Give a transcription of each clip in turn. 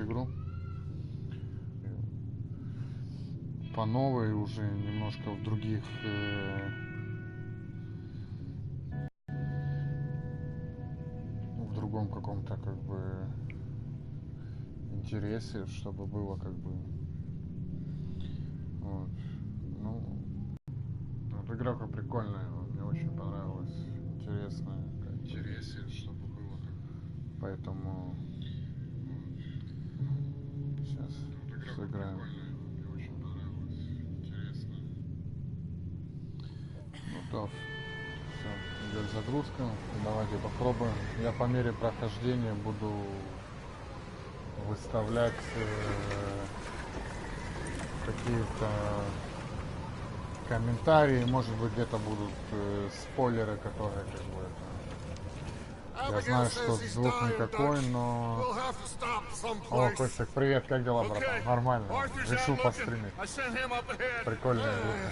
игру. По новой уже немножко в других в другом каком-то как бы интересе, чтобы было как бы вот. Ну, вот игра прикольная, мне очень понравилась, интересная, интереснее, чтобы было, поэтому сейчас сыграем. Мне очень понравилось, интересно. Готов. Все, идет загрузка. Давайте попробуем. Я по мере прохождения буду выставлять какие-то комментарии, может быть где-то будут спойлеры, которые как бы это... Я знаю, что звук никакой, но... О, Костик, привет, как дела, братан? Нормально. Решил постримить. Прикольная игра.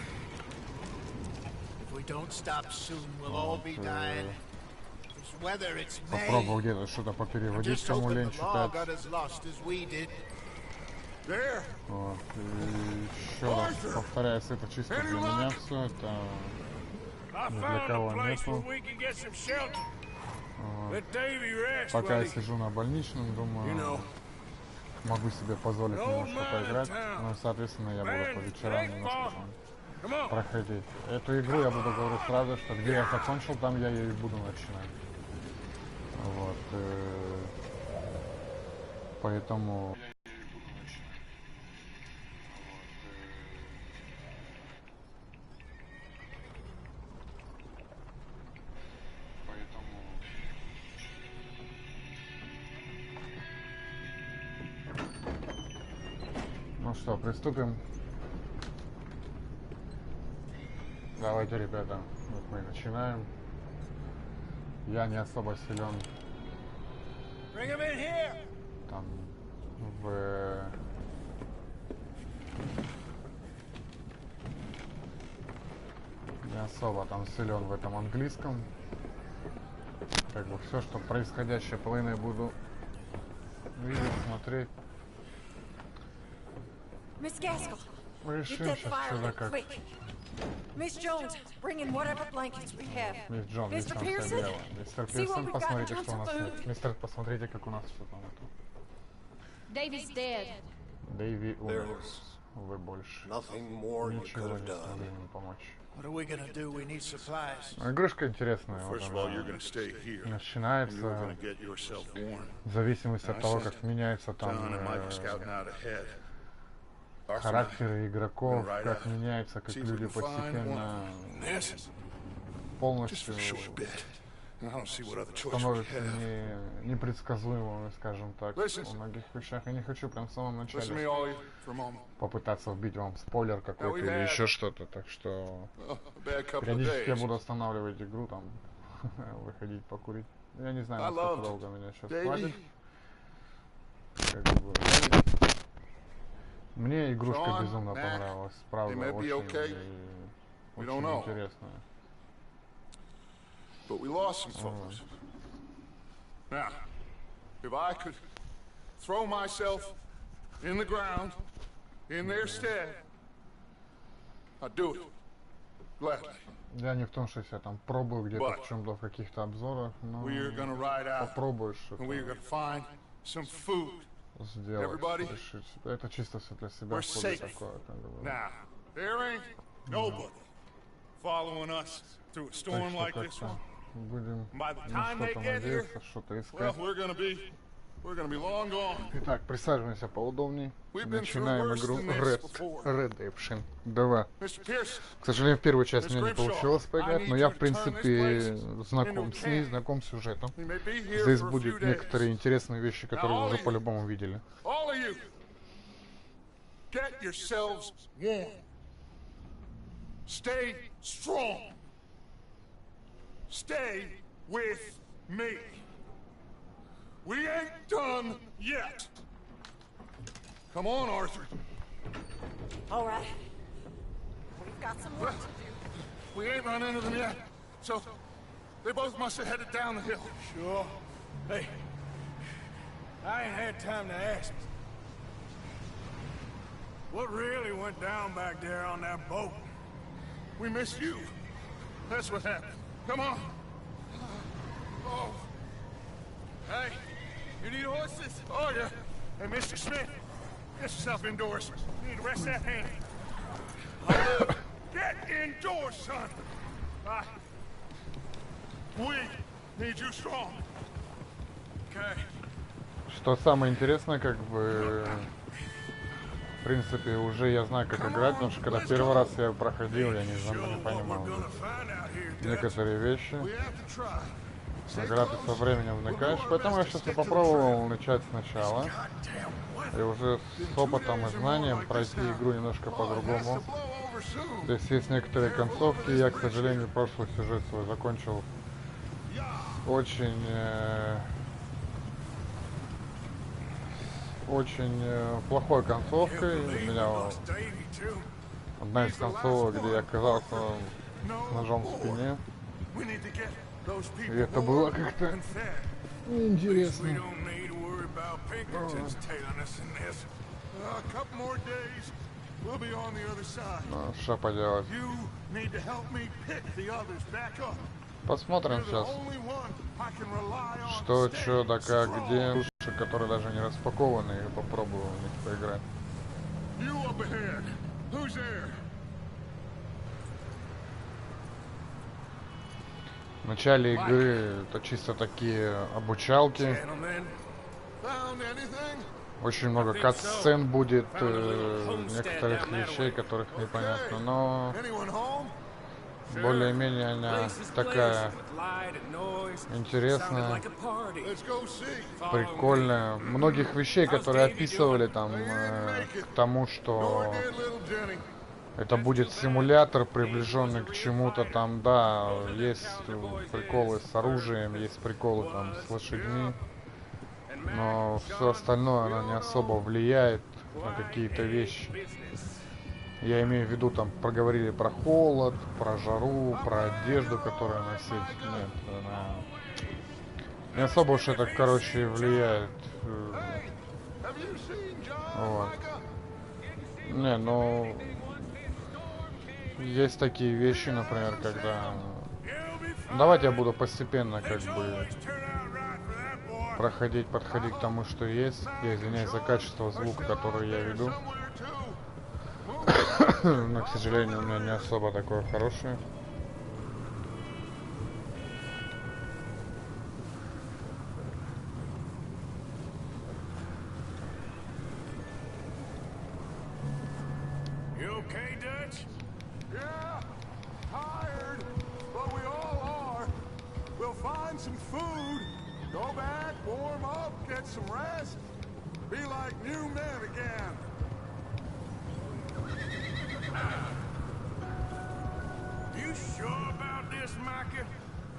Попробовал где-то что-то попереводить, кому лень читать. Вот. И еще раз повторяюсь, это чисто для меня все, это ни для кого нету. Вот. Пока я сижу на больничном, думаю, могу себе позволить немножко поиграть, ну, соответственно, я буду по вечерам немножко там проходить. Эту игру я буду говорить сразу, что где я закончил, там я ее и буду начинать. Вот. Поэтому... Ну что, приступим. Давайте, ребята, вот мы начинаем. Я не особо силен там не особо там силен в этом английском. Как бы все, что происходящее половиной буду видеть, смотреть. Решим сейчас что-то как. Miss Jones, bring in whatever blankets we have. Мисс Джон, Mr. Pearson, Мистер Пирсон, посмотрите, что у нас нет. Мистер, посмотрите, как у нас что там это. Davy's dead. Дэйви умер. Вы больше ничего не смогли ему помочь. Игрушка интересная. Вот она начинается в зависимости от того, как меняется там характеры игроков, как меняется, как люди постепенно полностью становятся непредсказуемыми, скажем так, в многих вещах. Я не хочу прям в самом начале попытаться вбить вам спойлер какой-то или еще что-то, так что периодически я буду останавливать игру, там, выходить покурить. Я не знаю, насколько долго меня сейчас хватит. Как бы, мне игрушка безумно понравилась, правда, очень интересная. But we lost some folks. Now, if I could throw myself in the ground in their stead, I'd do it gladly. Я не в том, что я там пробую где-то в чем-то в каких-то обзорах, но попробуешь сделать, решить. Это чисто все для себя, хобби такое. Now, there ain't nobody following us through a storm like this one. Будем на что-то надеяться, что-то искать. Итак, присаживаемся поудобнее. Начинаем игру Red Redemption 2. К сожалению, в первую часть мне не получилось поиграть, но я, в принципе, знаком с ней, знаком с сюжетом. Здесь будут некоторые интересные вещи, которые вы уже по-любому видели. Stay with me. We ain't done yet. Come on, Arthur. All right. We've got some work to do. We ain't run into them yet, so they both must have headed down the hill. Sure. Hey, I ain't had time to ask. What really went down back there on that boat? We missed you. That's what happened. Come on. Oh. Hey, you need horses? Oh, yeah. Hey, Mr. Smith, get yourself indoors. You need to rest that hand. Get indoors, son. We need you strong. Okay. Что самое интересное, как бы, в принципе, уже я знаю, как играть, потому что когда первый раз я проходил, я не понимал некоторые вещи. Когда ты со временем вникаешь, поэтому я сейчас и попробовал начать сначала. И уже с опытом и знанием пройти игру немножко по-другому. То есть некоторые концовки, я, к сожалению, прошлый сюжет свой закончил очень плохой концовкой. У меня одна из концовок, где я оказался с ножом в спине. И это было как-то интересно. Ну, что поделать. Посмотрим сейчас, что, да как, где, которые даже не распакованы, и попробую в них поиграть. В начале игры это чисто такие обучалки. Очень много кат-сцен будет, некоторых вещей, которых непонятно, но более-менее она такая интересная, прикольная. Многих вещей, которые описывали там к тому, что это будет симулятор, приближенный к чему-то там, да, есть приколы с оружием, есть приколы там с лошадьми, но все остальное оно не особо влияет на какие-то вещи. Я имею в виду, там проговорили про холод, про жару, про одежду, которую носить. Нет, она не особо уж это, короче, влияет. Вот. Не, ну есть такие вещи, например, когда... Давайте я буду постепенно, как бы, подходить к тому, что есть. Я извиняюсь за качество звука, который я веду. Но, к сожалению, у меня не особо такое хорошее.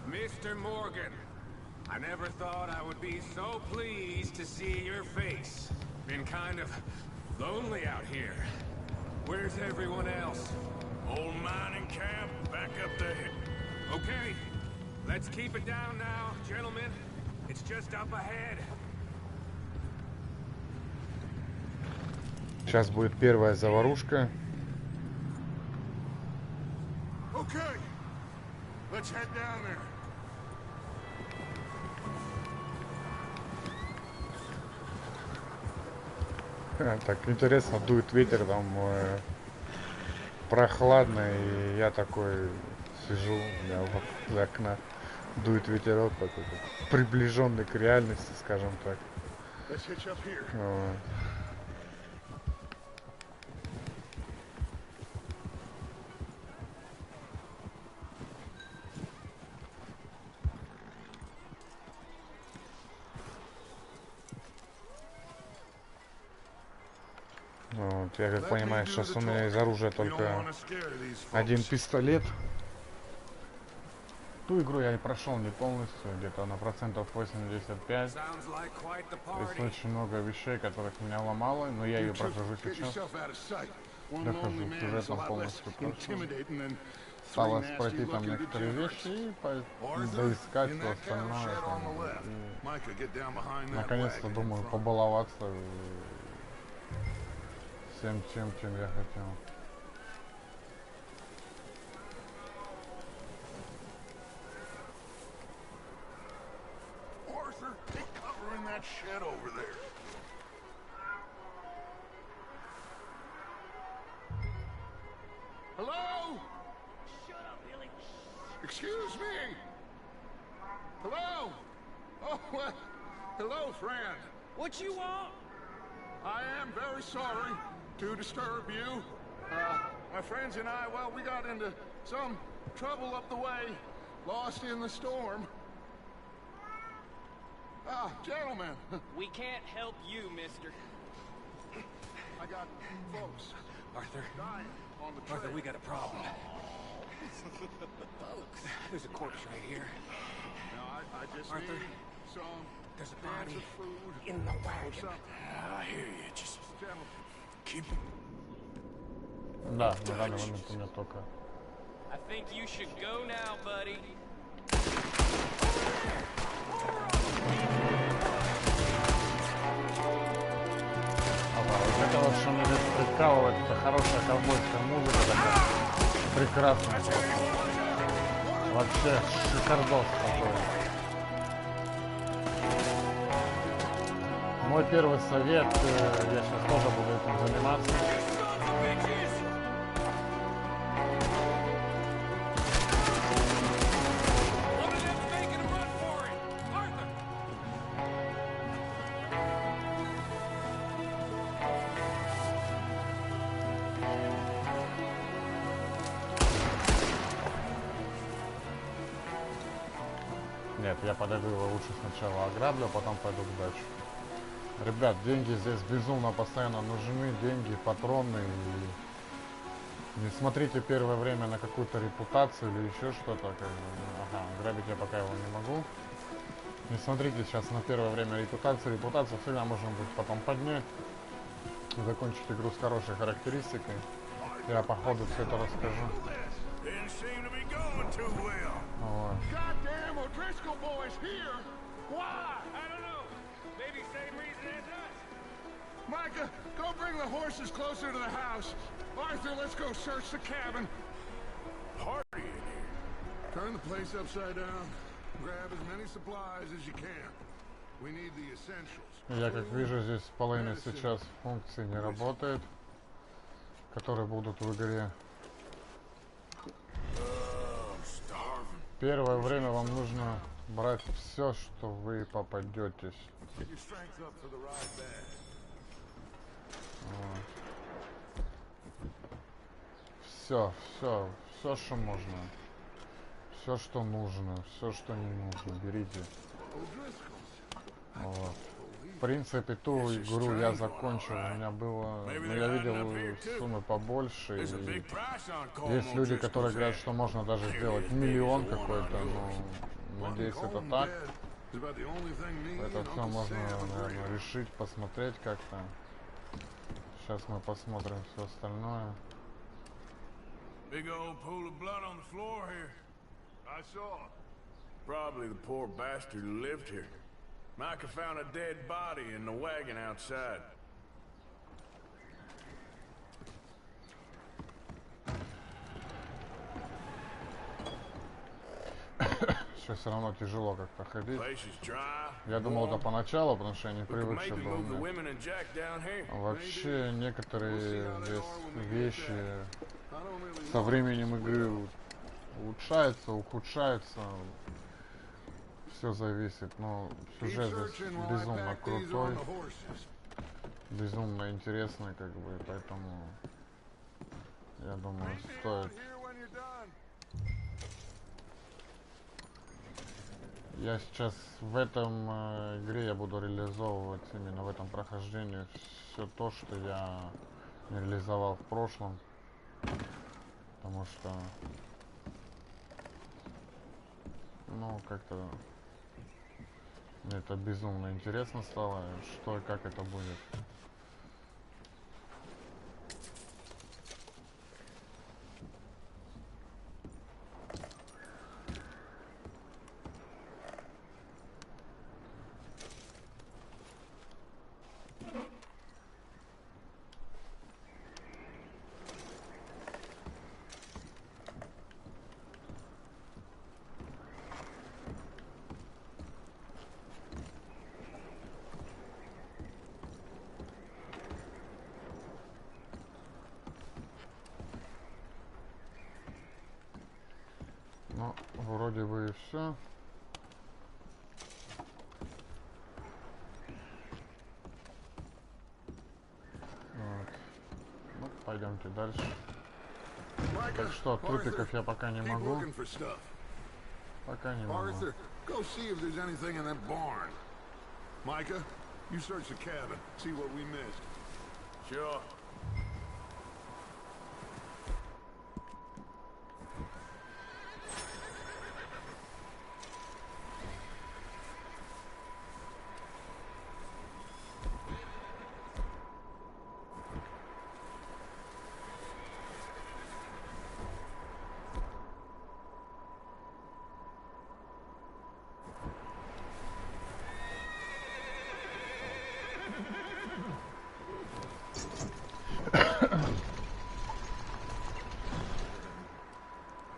Mr. Morgan, I never thought I would be so pleased to see your face. Been kind of lonely out here. Where's everyone else? Old mining camp back up there. Okay, let's keep it down now, gentlemen. It's just up ahead. Сейчас будет первая заварушка. Okay, let's head down there. Так интересно, дует ветер, там прохладно, и я такой сижу, у меня в окна дует ветерок, такой приближенный к реальности, скажем так. Вот, я как понимаю, сейчас у меня из оружия только один пистолет. Ту игру я и прошел не полностью, где-то на процентов 85. То есть очень много вещей, которых меня ломало, но я ее прохожу сейчас. Дохожу к сюжетам полностью прошел. Осталось пройти там некоторые вещи и доискать все остальное. И наконец-то думаю побаловаться всем тем, чем я хотел. Arthur, take cover in that shed over there. Hello? Shut up, Billy. Excuse me. Hello? Oh, well, hello, friend. What you want? I am very sorry to disturb you. My friends and I, well, we got into some trouble up the way, lost in the storm. Gentlemen. We can't help you, mister. I got folks Arthur. dying on the trail. Arthur, we got a problem. Folks. There's a corpse right here. Now, I just Arthur, need some there's a cans body of food in the or wagon. something. I hear you. Just Gentlemen. keep... Да, на данный момент у меня только... I think you should go now, buddy. Вот это вот, что меня здесь прикалывает, это хорошая ковбойская музыка такая. Прекрасная просто. Вообще шикардос такой. Мой первый совет, я сейчас тоже буду этим заниматься. Нет, я подойду его лучше сначала ограблю, а потом пойду к даче. Ребят, деньги здесь безумно постоянно нужны, деньги, патроны. И не смотрите первое время на какую-то репутацию или еще что-то. Ага, грабить я пока его не могу. Не смотрите сейчас на первое время репутацию. Репутацию всегда можно будет потом поднять. Закончить игру с хорошей характеристикой. Я по ходу все это расскажу. Вот. Goddamn O'Driscoll boys here! Why? I don't know. Maybe same reason as us. Micah, go bring the horses closer to the house. Arthur, let's go search the cabin. Party in here. Turn the place upside down. Grab as many supplies as you can. We need the essentials. Я как вижу, здесь половина сейчас функций не работает, которые будут в игре. Первое время вам нужно брать все, что вы попадетесь. Все, что можно. Все, что нужно, все, что не нужно, берите. Вот. В принципе, ту игру я закончил, у меня было, ну, я видел суммы побольше, и есть люди, которые говорят, что можно даже сделать миллион какой-то, но надеюсь, это так. Это все можно, наверное, решить, посмотреть как-то. Сейчас мы посмотрим все остальное. Big old pool of blood on the floor here. I saw. Probably the poor bastard who lived here. Micah found a dead body in the wagon outside. Сейчас все равно тяжело как-то ходить. Я думал это поначалу, потому что я не привык, что был. Вообще некоторые здесь вещи со временем игры улучшаются, ухудшаются. Все зависит, но сюжет здесь безумно крутой, безумно интересный, как бы, поэтому я думаю, стоит. Я сейчас в этом игре я буду реализовывать именно в этом прохождении все то, что я не реализовал в прошлом, потому что, ну, как-то мне это безумно интересно стало, что и как это будет. и все. Вот. Ну, пойдемте дальше. Так что, трупиков я пока не могу. Пока не могу. Go see if there's anything in that barn. Micah, you search the cabin, see what we missed. Sure.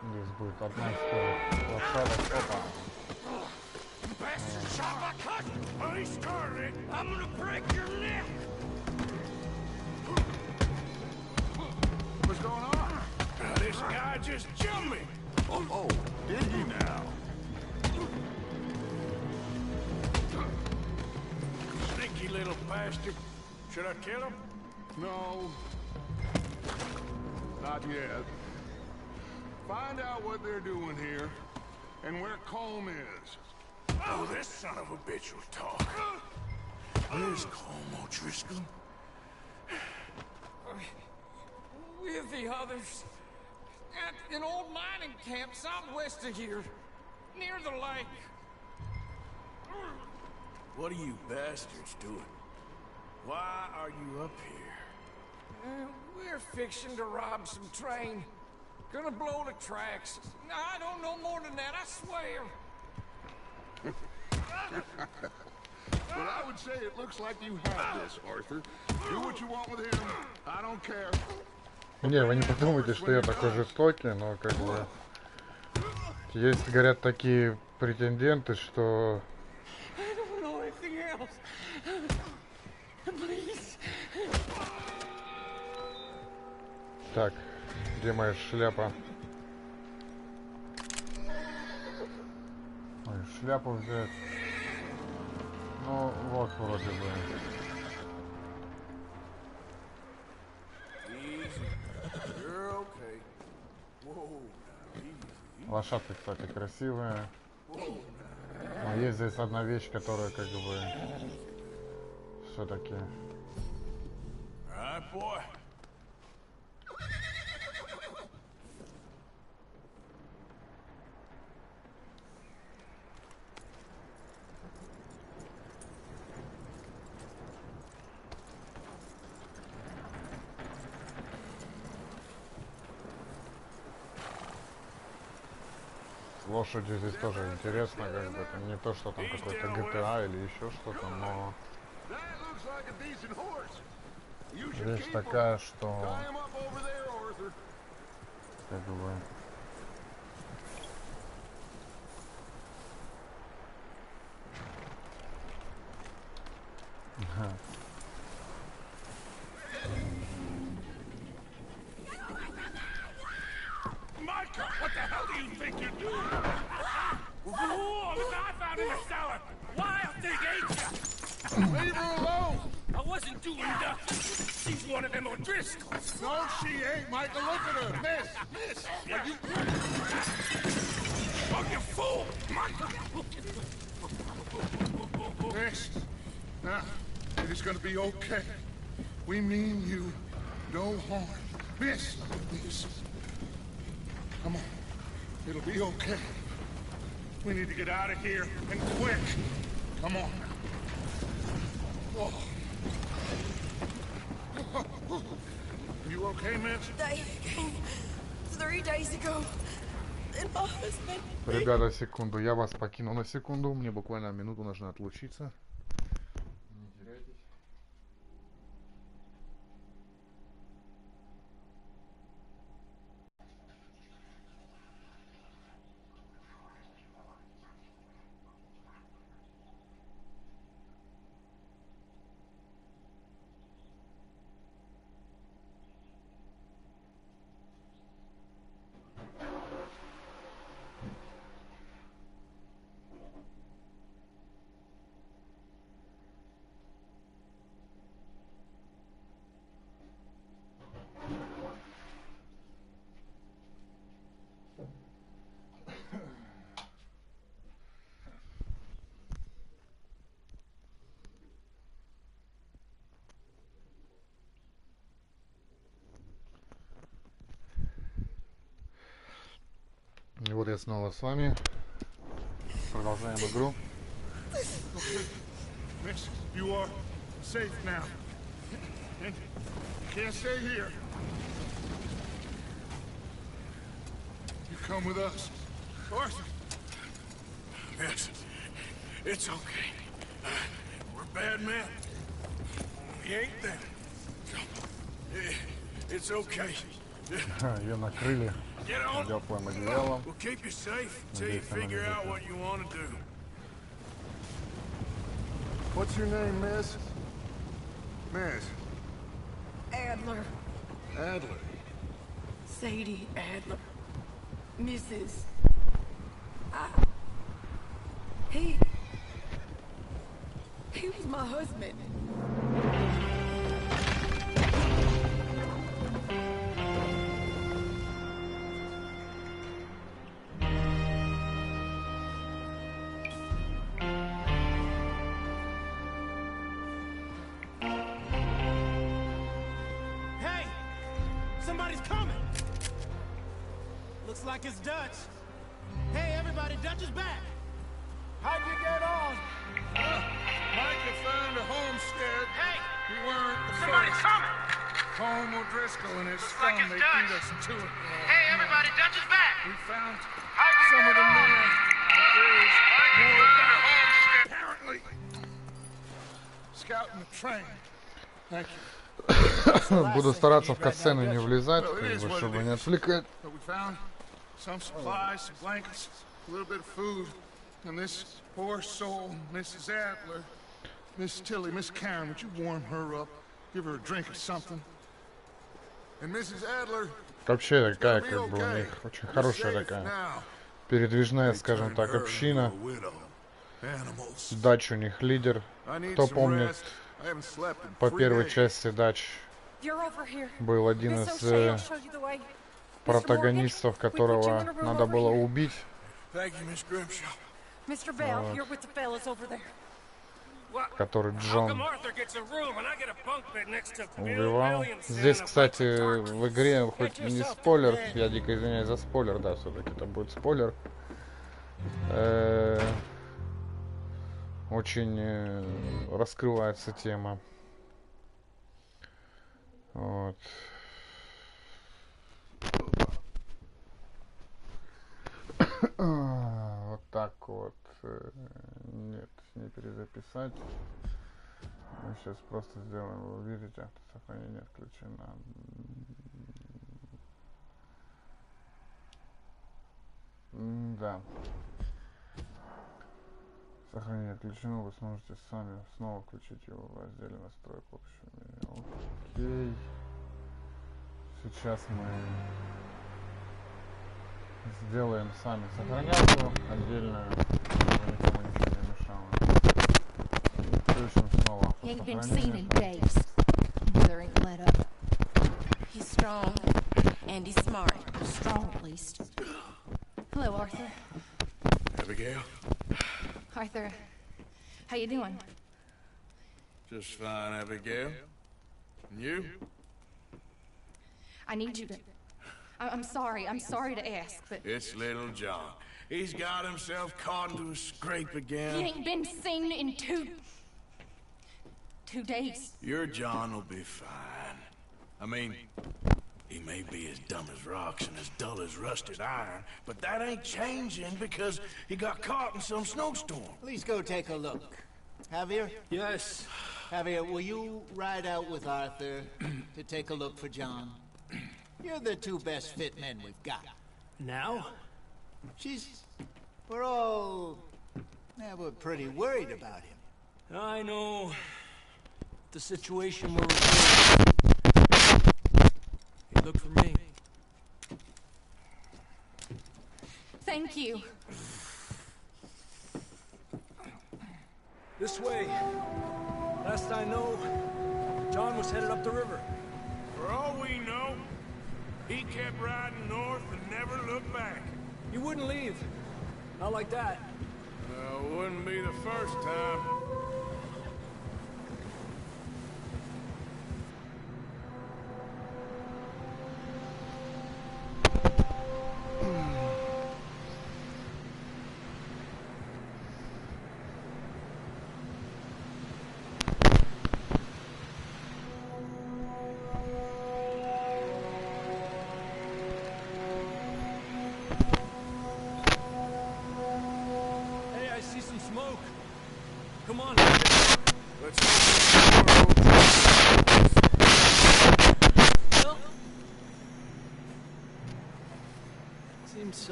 Здесь будет одна история. Лошадок. Опа. What's going on? This guy just jumped me. Oh, did he now? Sneaky little bastard. Should I kill him? No. Not yet. Find out what they're doing here, and where Colm is. Oh, this son of a bitch will talk. Where's Colm O'Driscoll? With the others. At an old mining camp southwest of here. Near the lake. What are you bastards doing? Why are you up here? We're fixing to rob some train. Gonna blow the tracks. I don't know more than that, I swear. Well, I would say it looks like you have this, Arthur. Do what you want with him. I don't care. Не, вы не подумайте, что я такой жестокий, но как бы есть, говорят, такие претенденты, что так, где моя шляпа? Ой, шляпу взять. Ну, вот вроде бы. Лошадки, кстати, красивые. Но есть здесь одна вещь, которая как бы все-таки. Лошадью здесь тоже интересно, как бы это не то, что там какой-то GTA или еще что-то, но вещь такая, что как бы Micah, what the hell do you think you're doing? Whoa, look what I found in the cellar! Wild thing, ain't ya? Leave her alone! I wasn't doing nothing. She's one of them O'Driscolls. No, she ain't, Michael. Look at her. Miss. Are you... Oh, you fool! Micah! Miss. Now, it is gonna be okay. We mean you no harm. Miss. Come on. It'll be okay. We need to get out of here, and quick. Come on. Oh. You okay, miss? They came 3 days ago. And my husband... Ребята, секунду, я вас покину на секунду, мне буквально минуту нужно отлучиться. Не теряйтесь. вот я снова с вами. Продолжаем игру. Miss, you are safe now. And you can't stay here. You come with us. Arthur. Miss, it's okay. We're bad men. We ain't them. It's okay. Ее накрыли теплым одеялом. We'll keep you safe until you figure out what you want to do. What's your name, miss? Miss. Adler. Adler. Sadie Adler. Mrs. He was my husband. Hey! Somebody's coming! Looks like it's Dutch. Hey, everybody, Dutch is back! How'd you get on? Micah found a homestead. Hey! We weren't the Somebody's first. coming! Home O'Driscoll and his Looks son, like it's they Dutch. beat us to it. Hey, everybody, Dutch is back! We found How'd you some get of them on? there. There's more than a homestead. Apparently. Scouting the train. Thank you. Буду стараться в катсцены не влезать, как бы, чтобы не отвлекать. But we found some supplies, some blankets, a little bit of food, and this poor soul, Mrs. Adler, Miss Tilly, Miss Karen, would you warm her up, give her a drink or something? And Mrs. Adler, Вообще такая, как бы, у них очень хорошая такая передвижная, скажем так, община. Дач у них лидер. Кто помнит, по первой части Дач был один из протагонистов, которого надо было убить. Который Джон убивал. Здесь, кстати, в игре, хоть не спойлер, я дико извиняюсь за спойлер, да, все-таки это будет спойлер. Очень раскрывается тема. Вот. Вот так вот. Нет, не перезаписать. Мы сейчас просто сделаем, вы видите, автосохранение отключено. Да. Сохранение отключено, вы сможете сами снова включить его в разделе настроек общего меню. Окей. Сейчас мы сделаем сами сохранялку отдельную, чтобы никому ничего не мешало. И включим снова автосохранение. He's strong and he's smart. Strong, at least. Hello, Arthur. Abigail? Arthur, how you doing? Just fine, Abigail. And you? I need you to... I'm sorry to ask, but... It's little John. He's got himself caught into a scrape again. He ain't been seen in two days. Your John will be fine. I mean, he may be as dumb as rocks and as dull as rusted iron, but that ain't changing because he got caught in some snowstorm. Please go take a look. Javier? Yes. Javier, will you ride out with Arthur to take a look for John? You're the two best fit men we've got. Now? We're pretty worried about him. I know the situation we're in. He looked for me. Thank you. This way. Last I know, John was headed up the river. For all we know, he kept riding north and never looked back. He wouldn't leave. Not like that. Wouldn't be the first time.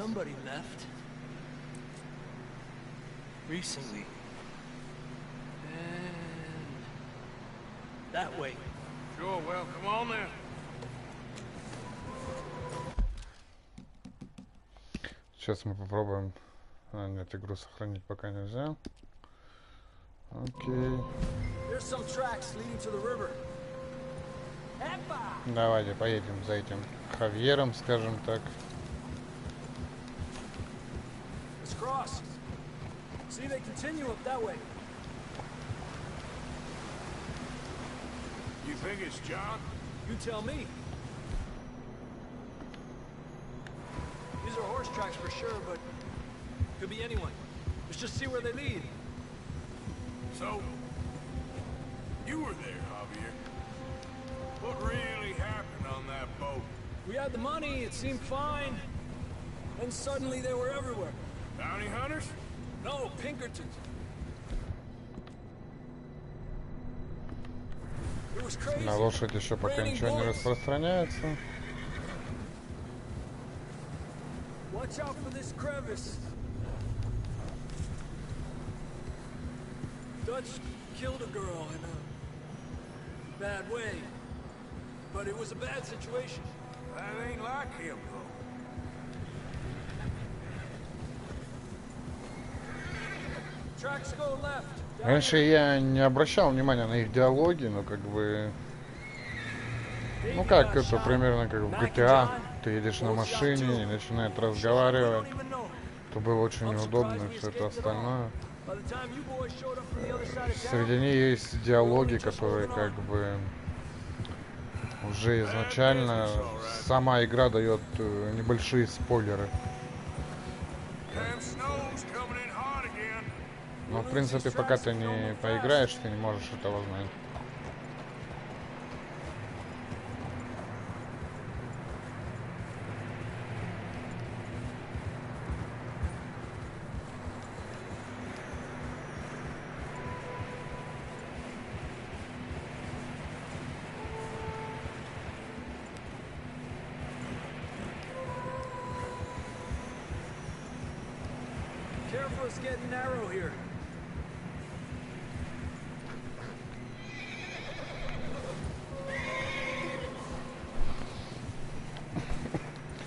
Somebody left. Recently. And that way. Sure, well, come on then. Сейчас мы попробуем. А, нет, игру сохранить пока нельзя. Окей. Давайте поедем за этим Хавьером, скажем так. You think it's John? You tell me. These are horse tracks for sure, but could be anyone. Let's just see where they lead. So, you were there, Javier. What really happened on that boat? We had the money, it seemed fine. Then suddenly they were everywhere. Bounty hunters? No, Pinkertons. It was crazy. На лошадь еще пока ничего не распространяется. Watch out for this crevice. Dutch killed a girl in a bad way, but it was a bad situation. That ain't like him, though. Tracks go left. Раньше я не обращал внимания на их диалоги, но как бы... Ну как это, примерно как в GTA. Ты едешь на машине и начинает разговаривать. Это было очень неудобно, все это остальное. Среди них есть диалоги, которые как бы уже изначально сама игра дает небольшие спойлеры. Но в принципе, пока ты не поиграешь, ты не можешь этого знать. Careful, it's getting narrow here.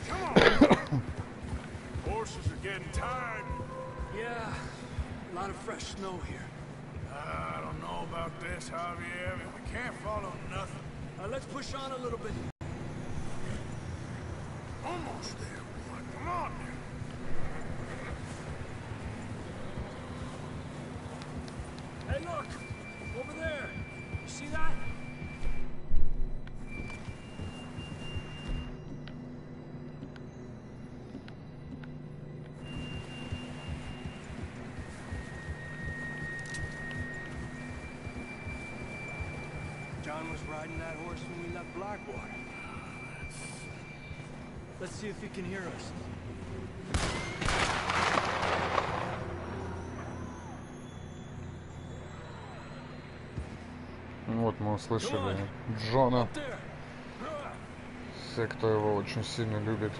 Come on. Horses are getting tired. Yeah, a lot of fresh snow here. I don't know about this, Javier. I mean, we can't follow nothing. Let's push on a little bit. Almost there, boy. Come on now. Hey, look! Over there! You see that? John was riding that horse when we left Blackwater. Let's see if he can hear us. Вот мы услышали Джона. Все, кто его очень сильно любит.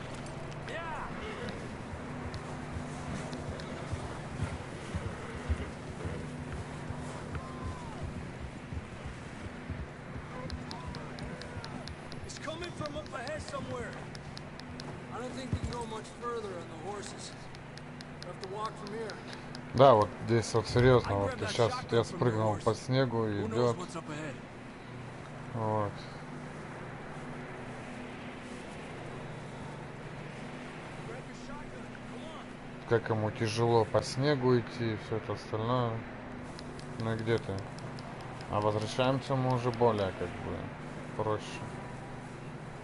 Да, вот здесь вот серьезно, вот сейчас вот я спрыгнул по снегу и идет. Вот. Как ему тяжело по снегу идти и все это остальное. Ну и где ты? А возвращаемся мы уже более как бы проще.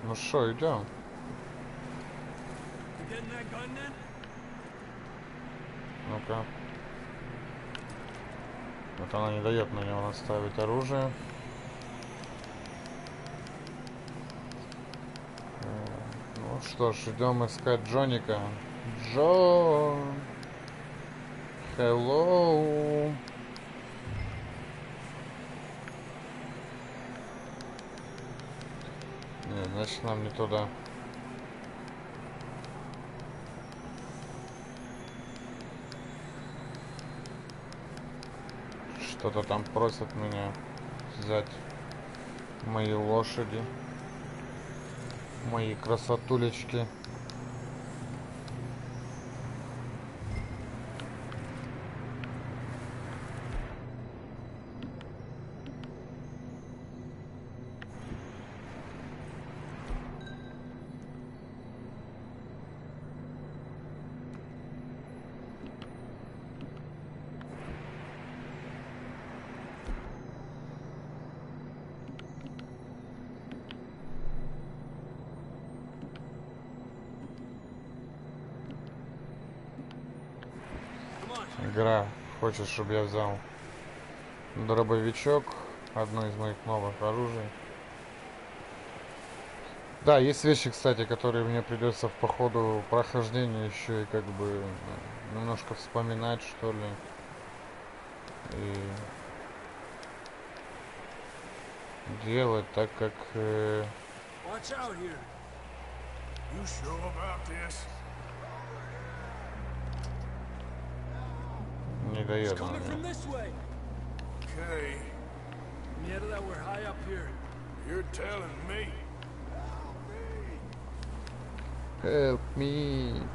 Ну что, идем? Ну-ка. Вот она не дает на него наставить оружие. Ну что ж, идем искать Джоника. Джон! Hello! Нет, значит нам не туда. Кто-то там просит меня взять мои лошади, мои красотулечки. Игра хочет, чтобы я взял дробовичок, одно из моих новых оружий. Да, есть вещи, кстати, которые мне придется по ходу прохождения еще и как бы немножко вспоминать, что ли. И делать так, как... Не дает он мне. Help me.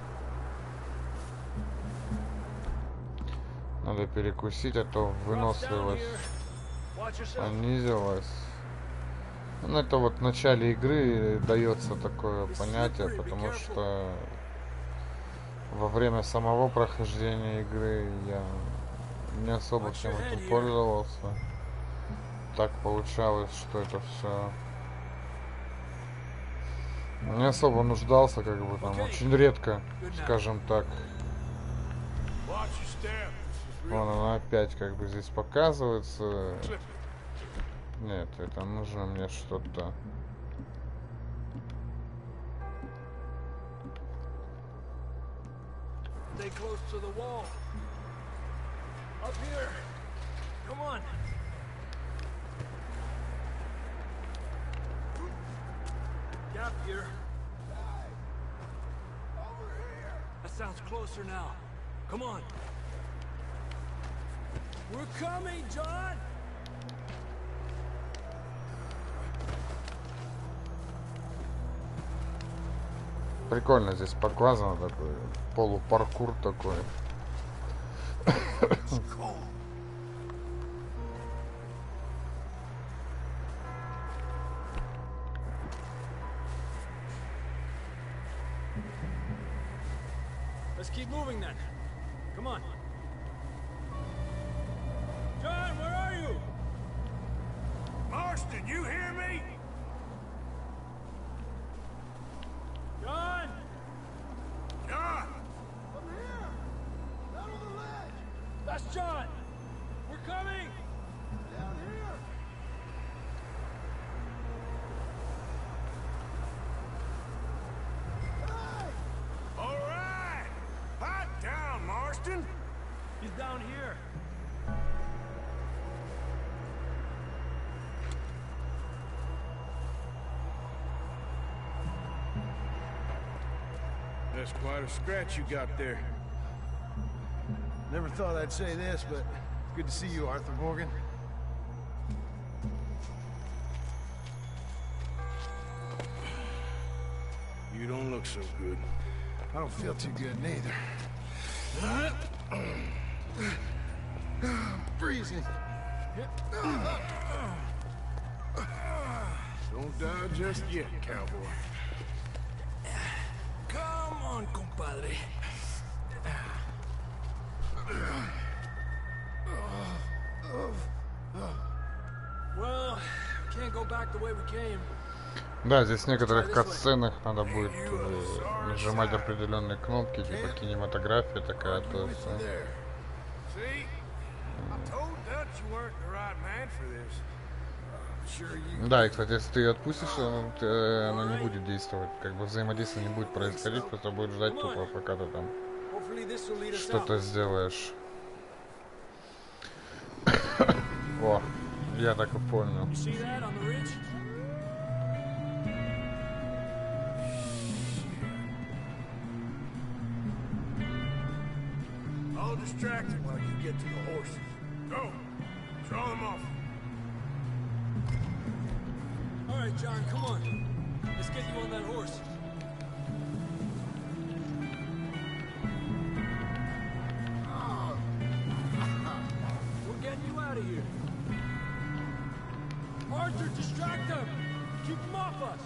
Надо перекусить, а то выносливость понизилась. Ну, это вот в начале игры дается такое понятие, потому что во время самого прохождения игры я не особо всем этим пользовался. Так получалось, что это все не особо нуждался, как бы там, очень редко, скажем так. Вон она опять как бы здесь показывается. Нет, это нужно мне что-то. Stay close to the wall. Up here. Come on. Gap here. Over here. That sounds closer now. Come on. We're coming, John. Прикольно здесь показано, такой полупаркур такой. Let's keep moving then. Come on. John, where are you? Marston, you hear me? John! John! I'm here! Down on the ledge! That's John! We're coming! Down here! Hey! All right! Pipe down, Marston! He's down here! That's quite a scratch you got there. Never thought I'd say this, but good to see you, Arthur Morgan. You don't look so good. I don't feel too good neither. Freezing. Don't die just yet, cowboy. Come on, compadre. Well, can't go back the way we came. Да, здесь в некоторых катсценах надо будет нажимать определенные кнопки, типа кинематография такая, то есть. Да, и кстати, если ты ее отпустишь, она не будет действовать, как бы взаимодействие не будет происходить, просто будет ждать тупо, пока ты там что-то сделаешь. О, я так и понял. I'll distract him while you get to the horses. Go! John, come on. Let's get you on that horse. We're getting you out of here. Arthur, distract them. Keep them off us.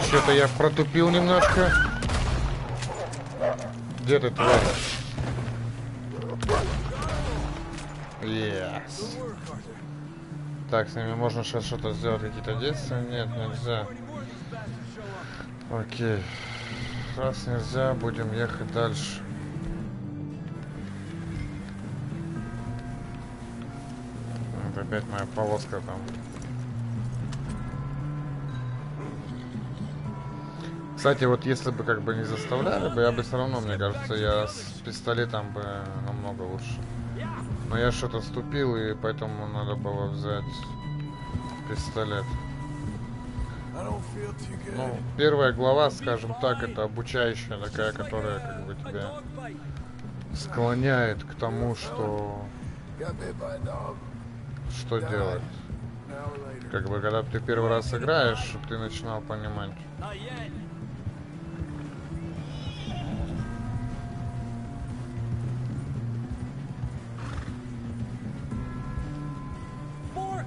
Что-то я протупил немножко. Где ты, тварь? Yes. Так, с ними можно сейчас что-то сделать, какие-то действия? Нет, нельзя. Окей. Раз нельзя, будем ехать дальше. Вот опять моя полоска там. Кстати, вот если бы как бы не заставляли бы, я бы все равно, мне кажется, я с пистолетом бы намного лучше. Но я что-то ступил, и поэтому надо было взять пистолет. Ну, первая глава, скажем так, это обучающая такая, которая как бы тебя склоняет к тому, что делать. Как бы когда ты первый раз играешь, чтобы ты начинал понимать.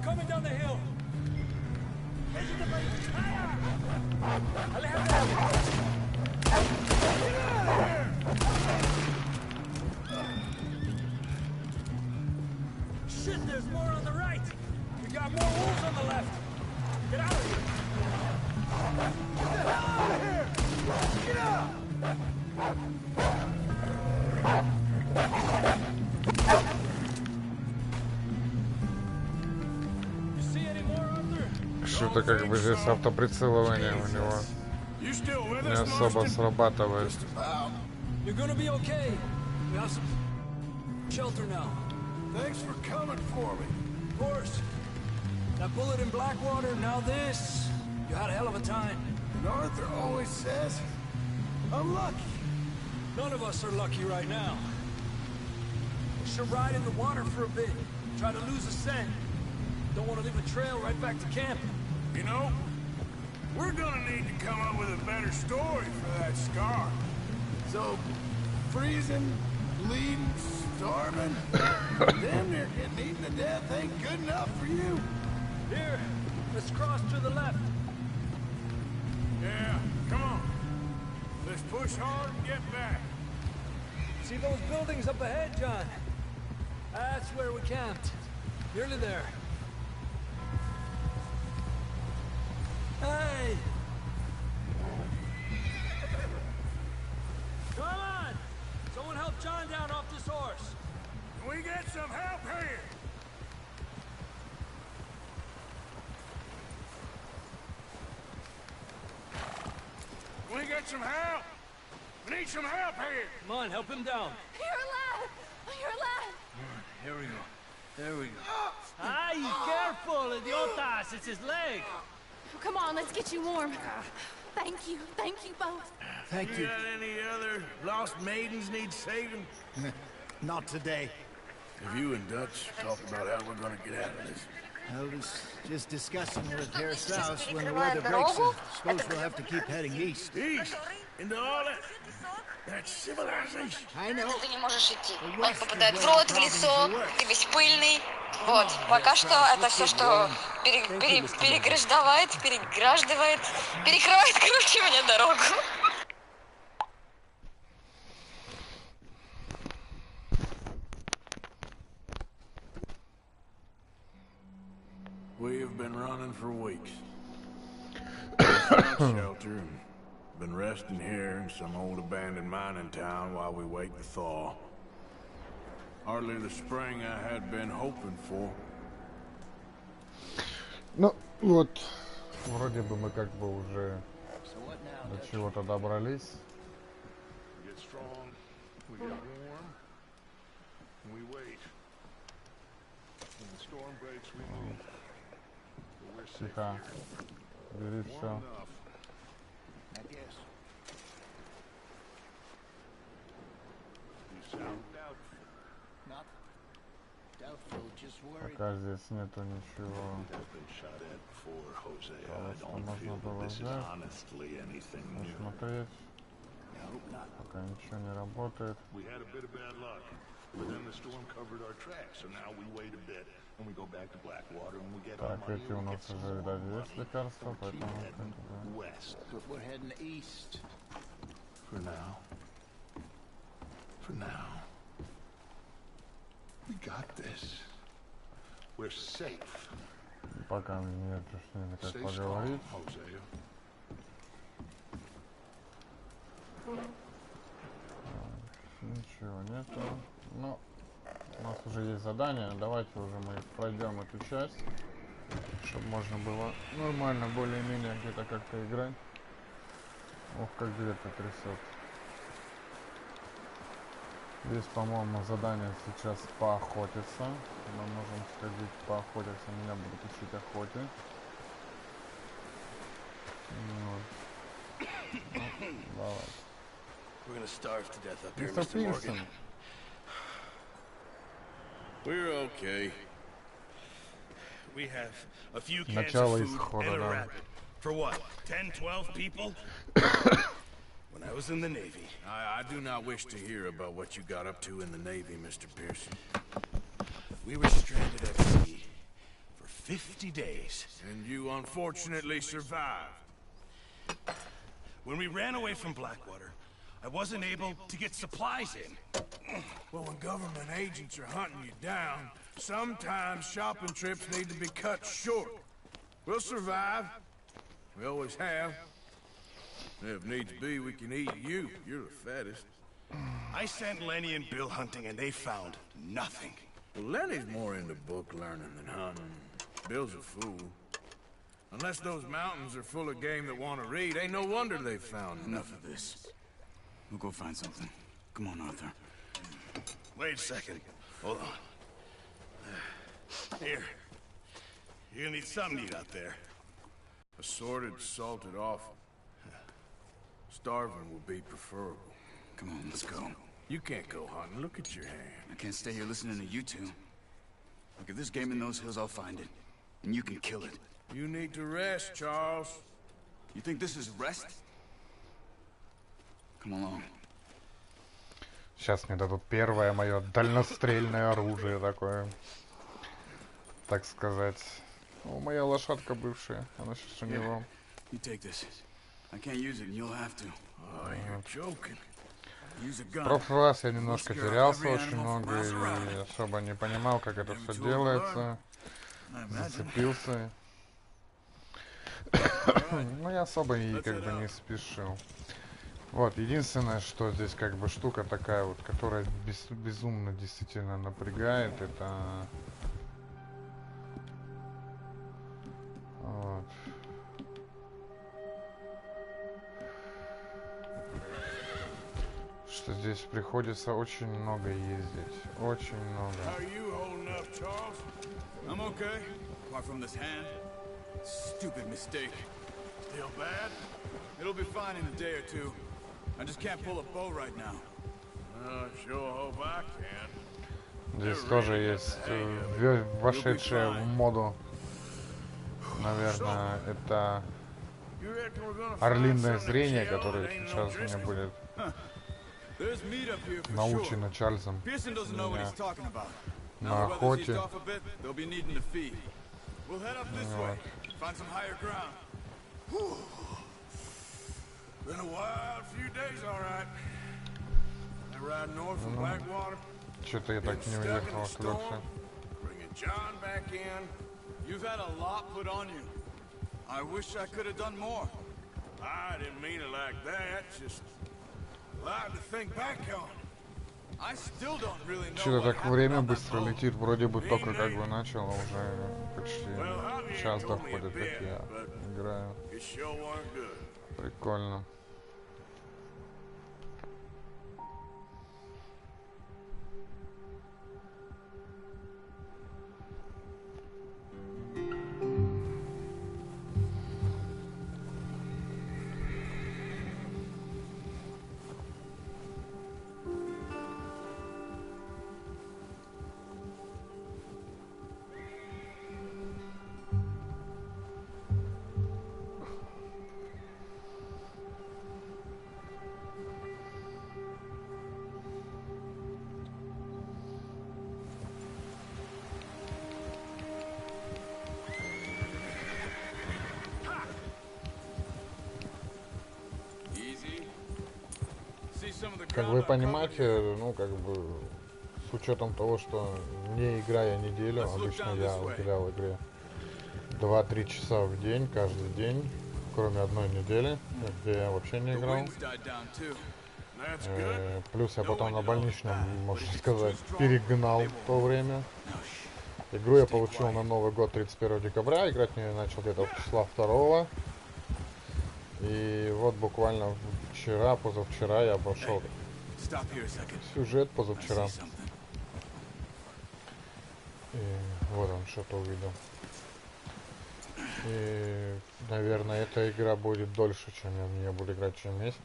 Coming down the hill. Shit, there's more on the right. We got more wolves on the left. Get out of here. Get the hell out of here. Get out. Что-то как бы здесь автоприцелывание у него не особо срабатывает. Thanks for coming for me. Of course. That bullet in Blackwater, now this. You had a hell of a time. And Arthur always says, I'm lucky. None of us are lucky right now. We should ride in the water for a bit. Try to lose a scent. Don't want to leave a trail right back to camp. You know, we're gonna need to come up with a better story for that scar. So, freezing, bleeding, starving, damn near getting eaten to death ain't good enough for you. Here, let's cross to the left. Yeah, come on. Let's push hard and get back. See those buildings up ahead, John? That's where we camped. Nearly there. Hey! Come on! Someone help John down off this horse. Can we get some help here? Can we get some help? We need some help here. Come on, help him down. You're alive! You're alive! Here we go. There we go. Ay, careful, idiotas! It's his leg. Come on, let's get you warm. Thank you both. Thank you. Got any other lost maidens need saving? Not today. Have you and Dutch talked about how we're gonna get out of this? I was just discussing with Herr Strauss when the weather breaks. I suppose we'll have to keep heading east. East? Into all that civilization? I know. Ты не можешь идти. Он попадает в рот, в лицо, ты весь пыльный. Вот, пока что это все, что переграждает, перекроет, короче, мне дорогу. We have been running for weeks. Shelter and been resting here in some old abandoned mining town while we wait to thaw. Hardly the spring I had been hoping for. Ну, вот, вроде бы мы как бы уже до чего-то добрались. Тихо. Бери все. Пока здесь нету ничего, что можно было взять, посмотреть. Пока ничего не работает. Так, эти у нас уже, видать, есть лекарства, поэтому... Пока нет с ними как поговорить. Ничего нету. Но у нас уже есть задание. Давайте уже мы пройдем эту часть, чтобы можно было нормально, более-менее где-то как-то играть. Ох, как дверь-то трясет. Здесь, по-моему, задание сейчас поохотиться. Мы можем сходить поохотиться. Меня будут учить охоте. Вот. Давай. We're gonna starve to death up here, Mr. Mr. Morgan. We're okay. We have a few cans of food and a rabbit. For what? 10, 12 people? When I was in the Navy. I do not wish to hear about what you got up to in the Navy, Mr. Pearson. We were stranded at sea for 50 days. And you unfortunately survived. When we ran away from Blackwater, I wasn't able to get supplies in. Well, when government agents are hunting you down, sometimes shopping trips need to be cut short. We'll survive. We always have. If needs be, we can eat you. You're the fattest. I sent Lenny and Bill hunting, and they found nothing. Well, Lenny's more into book learning than hunting. Bill's a fool. Unless those mountains are full of game that want to read, ain't no wonder they found Enough of this. We'll go find something. Come on, Arthur. Wait a second. Hold on. Here. You're gonna need something to eat out there. Assorted, salted offal. Starving will be preferable. Come on, let's go. You can't go hunting. Look at your hand. I can't stay here listening to you two. Look, if there's game in those hills, I'll find it. And you can kill it. You need to rest, Charles. You think this is rest? Come along. Сейчас мне дадут первое мое дальнострельное оружие такое. Так сказать. О, моя лошадка бывшая. Она сейчас у него. You take this. I can't use it, and you'll have to. Oh, you're joking. В прошлый раз я немножко терялся очень много и особо не понимал, как это все делается. Зацепился. Но я особо и как бы не спешил. Вот, единственное, что здесь как бы штука такая вот, которая безумно действительно напрягает, это... Вот. Что здесь приходится очень много ездить. Очень много. I'm okay, apart from this hand. Stupid mistake. Still bad? It'll be fine in a day or two. I just can't pull a bow right now. Sure hope I can. Здесь тоже есть вошедшая в моду, наверное, это орлиное зрение, которое сейчас у меня будет научено Чарльзом меня на охоте. Что-то я так не уехал туда все. You've had a lot put on you. I wish I could have done more. I didn't mean it like that, just allowed to think back on. I still don't really know. Что-то так время быстро летит, вроде бы только как бы начал, а уже почти час доходит, как я играю. Прикольно. Как вы понимаете, ну как бы с учетом того, что не играя неделю, обычно я уделял игре 2-3 часа в день, каждый день, кроме одной недели, где я вообще не играл. Плюс я потом на больничном, можно сказать, перегнал то время. Игру я получил на Новый год 31 декабря, играть в нее начал где-то числа 2. И вот буквально вчера, позавчера я прошел сюжет позавчера. И вот он что-то увидел. И, наверное, эта игра будет дольше, чем я в нее буду играть, чем месяц.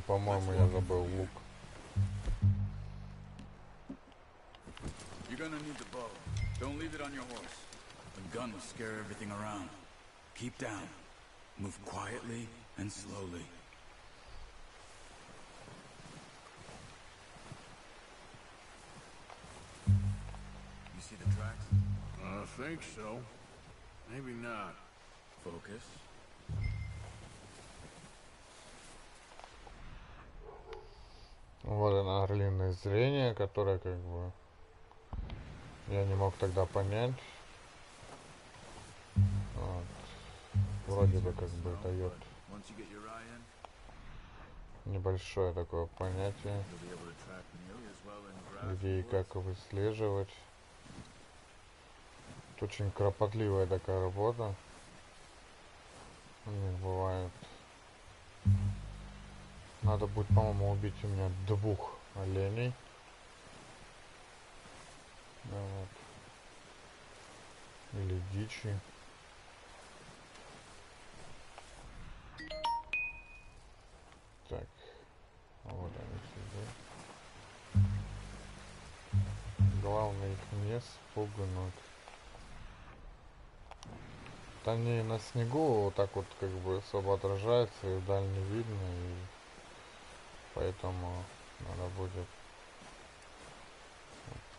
По-моему, я забыл лук. You're gonna need the bow. Don't leave it on your horse. The gun will scare everything around. Keep down. Move quietly and slowly. You see the tracks? I think so. Maybe not. Focus. Вот оно, орлиное зрение, которое как бы я не мог тогда понять. Вот. Вроде бы как бы дает небольшое такое понятие, где и как выслеживать. Это очень кропотливая такая работа. У них бывает. Надо будет, по-моему, убить у меня 2 оленей. Да, вот. Или дичи. Так. Вот они сидят. Главное их не спугнуть. Они на снегу вот так вот как бы особо отражаются и вдаль не видно, и поэтому надо будет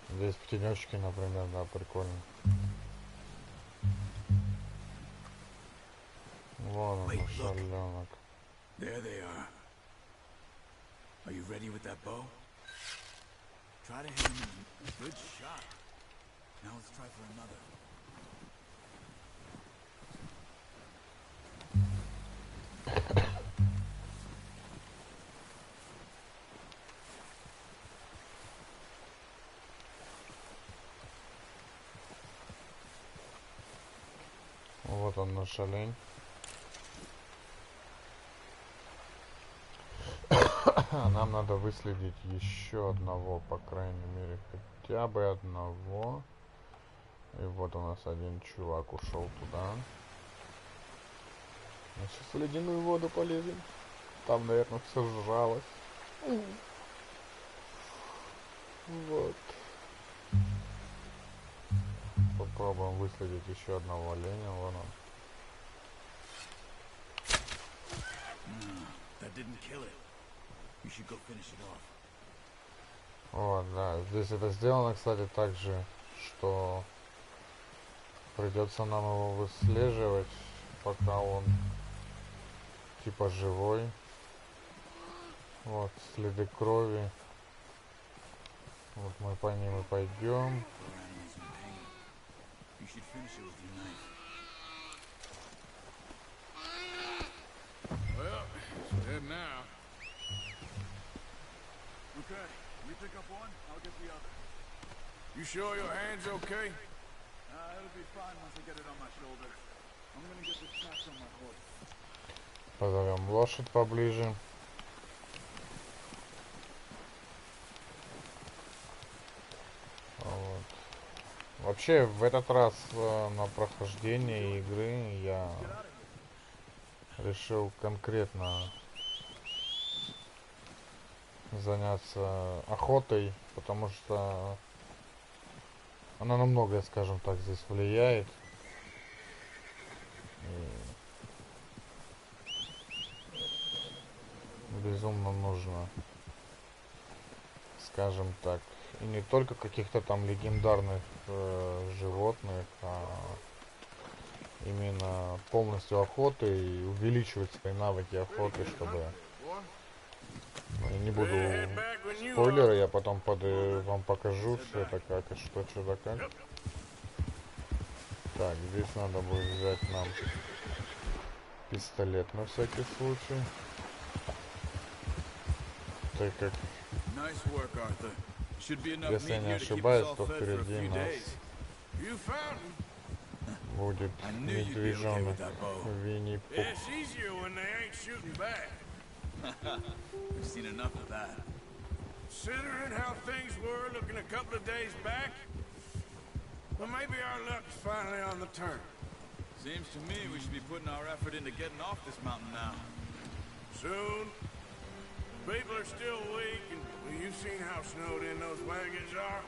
здесь в тенечке, например, да, прикольно. Вон он, шаленок. There they are. Are you ready with that bow? Try to hit him. Good shot. Now let's try for another. Вот он, наш олень. Нам надо выследить еще одного, по крайней мере, хотя бы одного. И вот у нас один чувак ушел туда. Мы сейчас в ледяную воду полезем. Там, наверное, все сжалось. Вот. Попробуем выследить еще одного оленя. Вон он. Вот, да. Здесь это сделано, кстати, так же, что придется нам его выслеживать, пока он типа живой. Вот, следы крови. Вот мы по ним и пойдем. Well, it's dead now. Okay, you pick up one, I'll get the other. You sure your hand's okay? It'll be fine once I get it on my shoulders. I'm gonna get the tracks on my horse. Позовем лошадь поближе. Вот. Вообще, в этот раз на прохождение игры я решил конкретно заняться охотой, потому что она на многое, скажем так, здесь влияет. И безумно нужно, скажем так, И не только каких-то там легендарных животных, а именно полностью охоты и увеличивать свои навыки охоты, чтобы... Не буду спойлеры, я потом вам покажу все это как и что да как. Так, здесь надо будет взять нам пистолет на всякий случай. Так как, если я не ошибаюсь, то впереди нас будет медвежонок Винни-Пух. We've seen enough of that. Considering how things were looking a couple of days back, well, maybe our luck's finally on the turn. Seems to me we should be putting our effort into getting off this mountain now. Soon. People are still weak, and well, you've seen how snowed in those wagons are.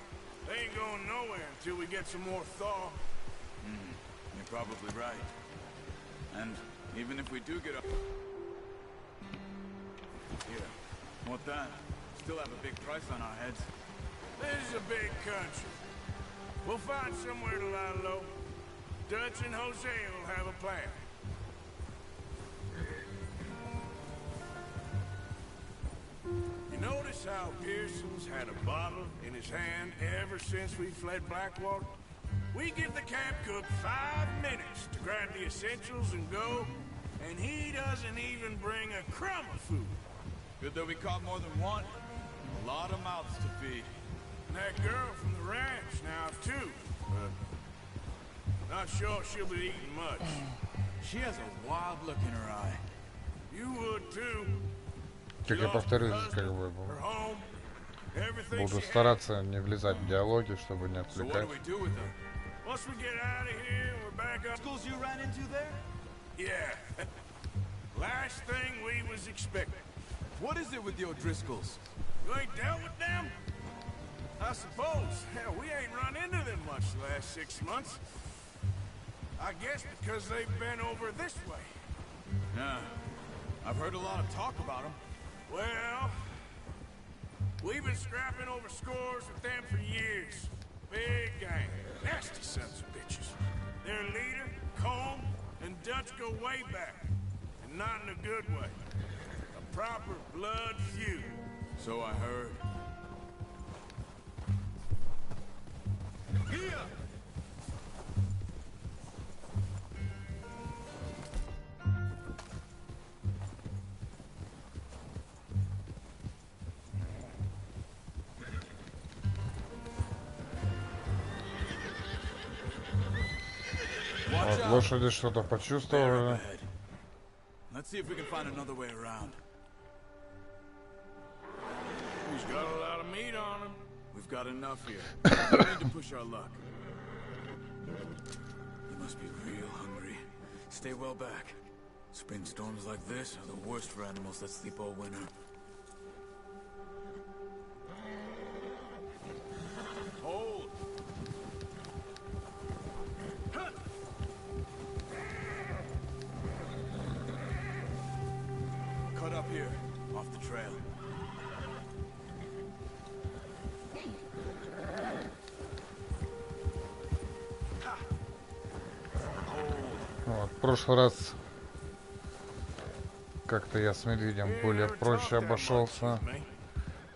They ain't going nowhere until we get some more thaw. You're probably right. And even if we do get up... Here, want that? Still have a big price on our heads. This is a big country. We'll find somewhere to lie low. Dutch and Jose will have a plan. You notice how Pearson's had a bottle in his hand ever since we fled Blackwater? We give the camp cook 5 minutes to grab the essentials and go, and he doesn't even bring a crumb of food. Good that we caught more than one. A lot of mouths to feed. And that girl from the ranch now, too. But not sure she'll be eating much. She has a wild look in her eye. You would, too. Как я повторюсь, как бы буду стараться не влезать в диалоги, чтобы не отвлекать. Once we get out of here, we're back up. Schools you ran into there? Yeah. Last thing we was expecting. What is it with the O'Driscolls? You ain't dealt with them? I suppose. Hell, we ain't run into them much the last 6 months. I guess because they've been over this way. Yeah. I've heard a lot of talk about them. Well, we've been scrapping over scores with them for years. Big gang. Nasty sons of bitches. Their leader, Combe, and Dutch go way back. And not in a good way. A proper blood feud. So I heard. Here! Вот, лошади что-то почувствовали. Let's see if we can find another way around. He's got a lot of meat on him. We've got enough here. We need to push our luck. You must be real hungry. Stay well back. Spring storms like this are the worst for animals that sleep all winter. Hold! Cut up here, off the trail. Вот, в прошлый раз как-то я с медведем более проще обошелся.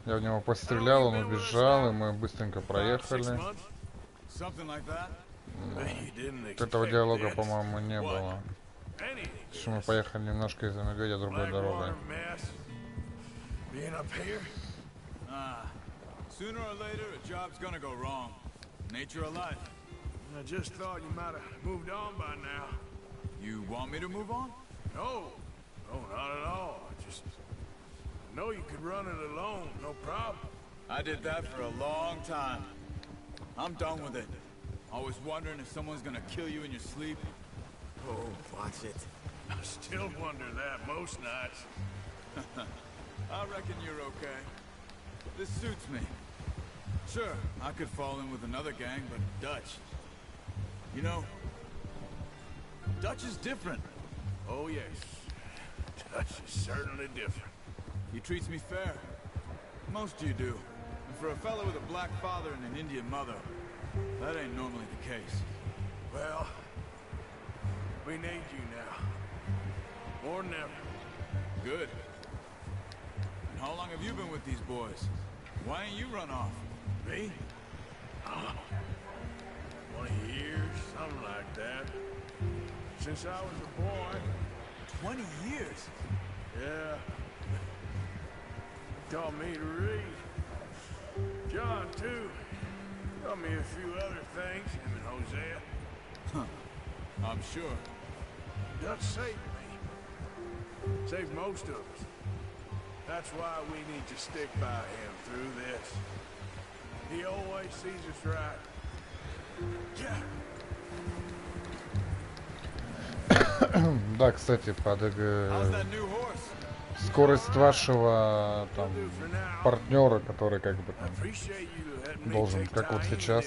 Я в него пострелял, он убежал, и мы быстренько проехали. Этого диалога, по-моему, не было. Что мы поехали немножко из-за медведя другой дорогой. I just thought you might have moved on by now. You want me to move on? No. No, not at all. I know you could run it alone, no problem. I did that for a long time. I'm done with it. Always wondering if someone's gonna kill you in your sleep. Oh, watch it. I still wonder that most nights. I reckon you're okay. This suits me. Sure, I could fall in with another gang, but Dutch. You know, Dutch is different. Oh, yes. Dutch is certainly different. He treats me fair. Most of you do. And for a fellow with a black father and an Indian mother, that ain't normally the case. Well, we need you now. More than ever. Good. And how long have you been with these boys? Why ain't you run off? Me? 20 years, something like that. Since I was a boy. 20 years? Yeah. Taught me to read. John, too. Taught me a few other things, him and Hosea. Huh. I'm sure. Dutch saved me. Saved most of us. That's why we need to stick by him through this. He always sees us right. Yeah. Да, кстати, скорость вашего там партнера, который как бы там должен, как вот сейчас,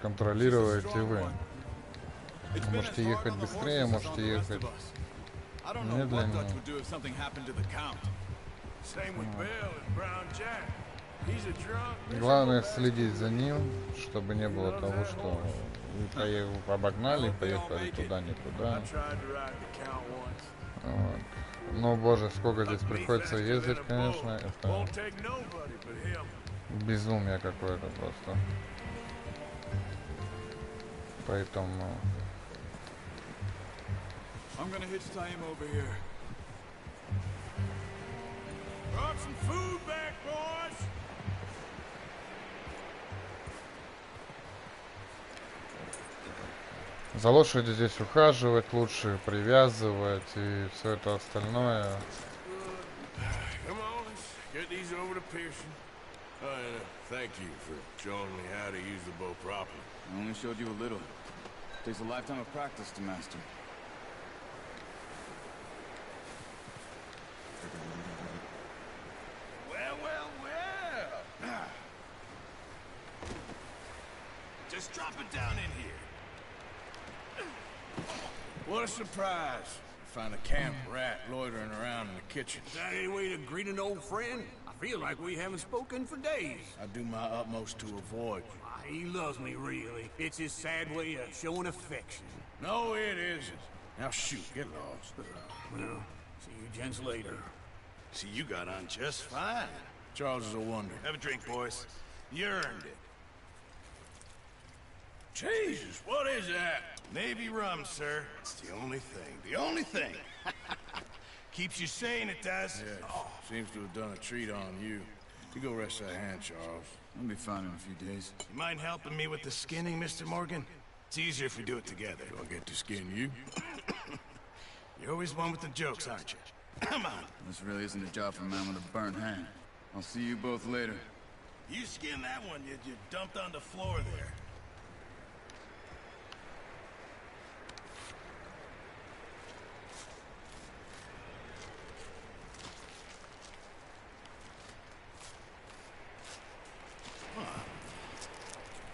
контролируете вы. Можете ехать быстрее, можете ехать медленнее. Главное следить за ним, чтобы не было того, что вы обогнали, поехали туда, не туда. Вот. Ну, боже, сколько здесь приходится ездить, конечно, это безумие какое-то просто. Поэтому... За лошадью здесь ухаживать, лучше привязывать и все это остальное. Thank you for showing me how to use the bow properly. I only showed you a little. Takes a lifetime of practice to master. Well. Just drop it down in here. What a surprise. Find a camp rat loitering around in the kitchen. Is that any way to greet an old friend? I feel like we haven't spoken for days. I do my utmost to avoid you. He loves me, really. It's his sad way of showing affection. No, it isn't. Now shoot, get lost. Well, see you gents later. See, you got on just fine. Charles is a wonder. Have a drink, boys. You earned it. Jesus, what is that? Navy rum, sir. It's the only thing. The only thing. Keeps you sane, it does. Yeah, seems to have done a treat on you. You go rest that hand, Charles. I'll be fine in a few days. You mind helping me with the skinning, Mr. Morgan? It's easier if we do it together. Do I get to skin you? You're always one with the jokes, aren't you? Come on. This really isn't a job for a man with a burnt hand. I'll see you both later. You skin that one you dumped on the floor there.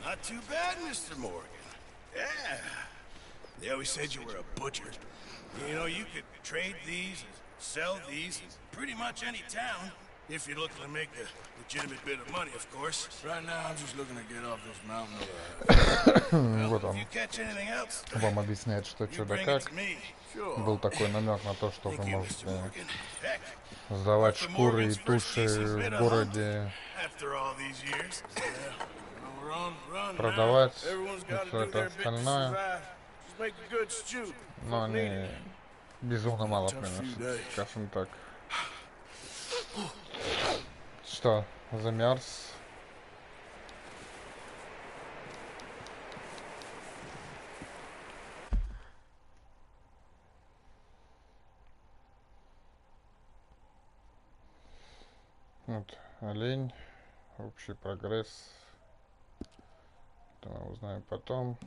Not too bad, Mr. Morgan. Yeah. They always said you were a butcher. You know, you could trade these, sell these, in pretty much any town. If you're looking to make a legitimate bit of money, of course. Right now, I'm just looking to get off this mountain alive. Вот он. If you catch anything else, вам объясняет, что чё да как. Был такой намек на то, что вы можете сдавать шкуры и туши в городе, продавать и все это остальное. Но они безумно мало приносят, скажем так. Что, замерз? Вот, олень, общий прогресс. Это мы узнаем потом.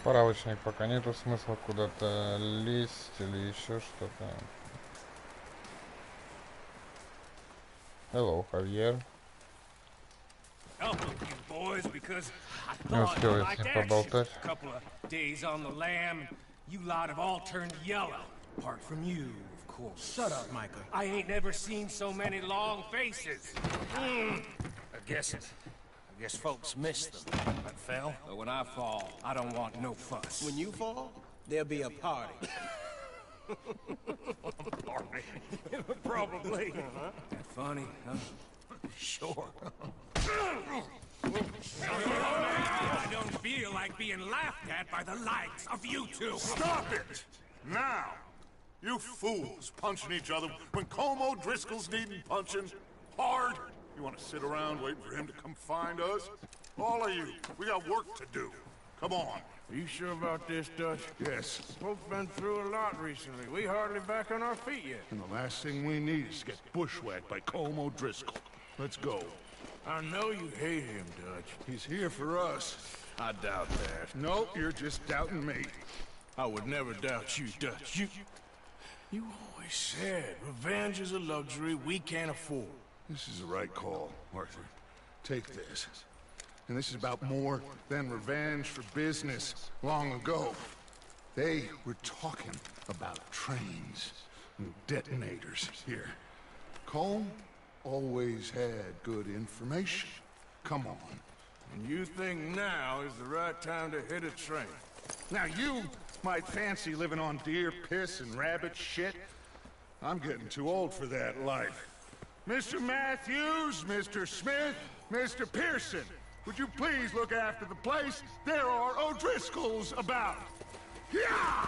Справочник пока нету смысла куда-то лезть или еще что-то. Hello, Javier. couple of you boys because I Не thought успел you я с liked ним action. поболтать. A couple of days on the lam, you lot have all turned yellow. Apart from you, of course. Shut up, Micah. I ain't never seen so many long faces. I guess folks miss them. I fell, but when I fall, I don't want no fuss. When you fall, there'll be a party. Party? Probably. That funny, huh? Sure. I don't feel like being laughed at by the likes of you two. Stop it! Now! You fools punching each other when Como Driscoll's needing punching hard. You want to sit around waiting for him to come find us? All of you, we got work to do. Come on. Are you sure about this, Dutch? Yes. Folks been through a lot recently. We hardly back on our feet yet. And the last thing we need is to get bushwhacked by Como Driscoll. Let's go. I know you hate him, Dutch. He's here for us. I doubt that. No, you're just doubting me. I would never doubt you, Dutch. You always said revenge is a luxury we can't afford. This is the right call, Arthur. Take this. And this is about more than revenge for business long ago. They were talking about trains and detonators here. Colm always had good information. Come on. And you think now is the right time to hit a train? Now you might fancy living on deer piss and rabbit shit. I'm getting too old for that life. Mr. Matthews, Mr. Smith, Mr. Pearson, would you please look after the place? There are O'Driscolls about. Yeah!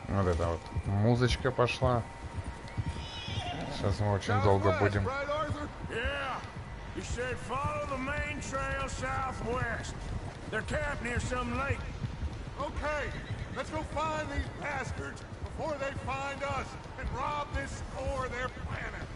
Вот это вот музычка пошла. Сейчас мы очень долго будем. Right, Arthur? Yeah. You said follow the main trail southwest. They're camped near some lake. Okay, let's go find these bastards before they find us and rob this store they're planning.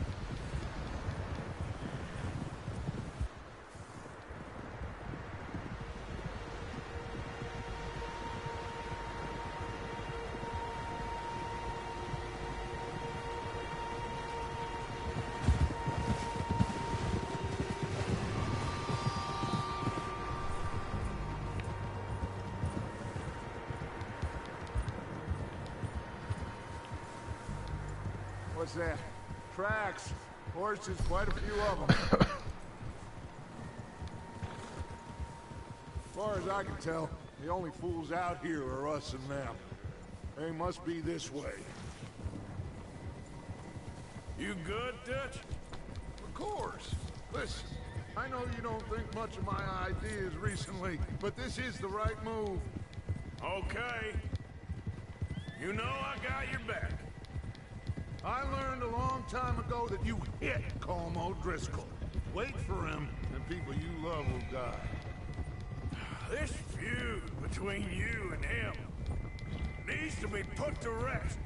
What's that? Tracks. Horses, quite a few of them. As far as I can tell, the only fools out here are us and them. They must be this way. You good, Dutch? Of course. Listen, I know you don't think much of my ideas recently, but this is the right move. Okay. You know I got your back. I learned a long time ago that you hit Colm O'Driscoll. Wait for him, and people you love will die. This feud between you and him needs to be put to rest,